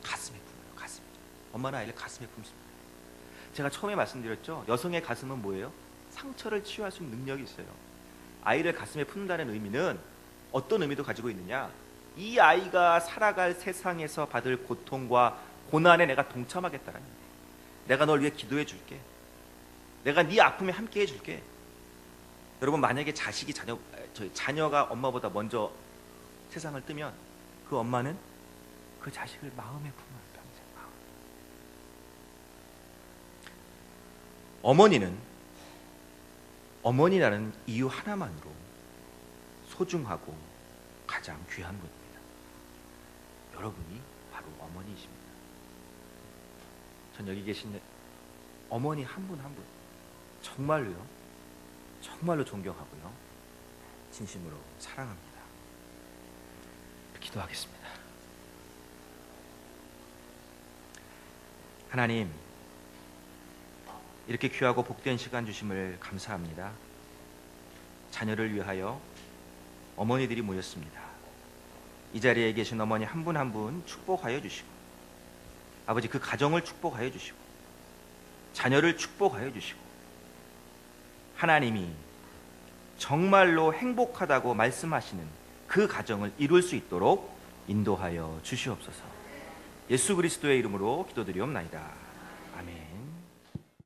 가슴에 품어요. 가슴에. 엄마는 아이를 가슴에 품습니다. 제가 처음에 말씀드렸죠. 여성의 가슴은 뭐예요? 상처를 치유할 수 있는 능력이 있어요. 아이를 가슴에 품는다는 의미는 어떤 의미도 가지고 있느냐? 이 아이가 살아갈 세상에서 받을 고통과 고난에 내가 동참하겠다라는 거예요. 내가 널 위해 기도해 줄게. 내가 네 아픔에 함께 해줄게. 여러분, 만약에 자녀가 엄마보다 먼저 세상을 뜨면 그 엄마는 그 자식을 마음에 품어요. 평생 마음. 어머니라는 이유 하나만으로 소중하고 가장 귀한 분입니다. 여러분이 바로 어머니이십니다. 전 여기 계신 어머니 한 분 한 분 정말로 존경하고요, 진심으로 사랑합니다. 기도하겠습니다. 하나님, 이렇게 귀하고 복된 시간 주심을 감사합니다. 자녀를 위하여 어머니들이 모였습니다. 이 자리에 계신 어머니 한 분 한 분 축복하여 주시고, 아버지, 그 가정을 축복하여 주시고, 자녀를 축복하여 주시고, 하나님이 정말로 행복하다고 말씀하시는 그 가정을 이룰 수 있도록 인도하여 주시옵소서. 예수 그리스도의 이름으로 기도드리옵나이다.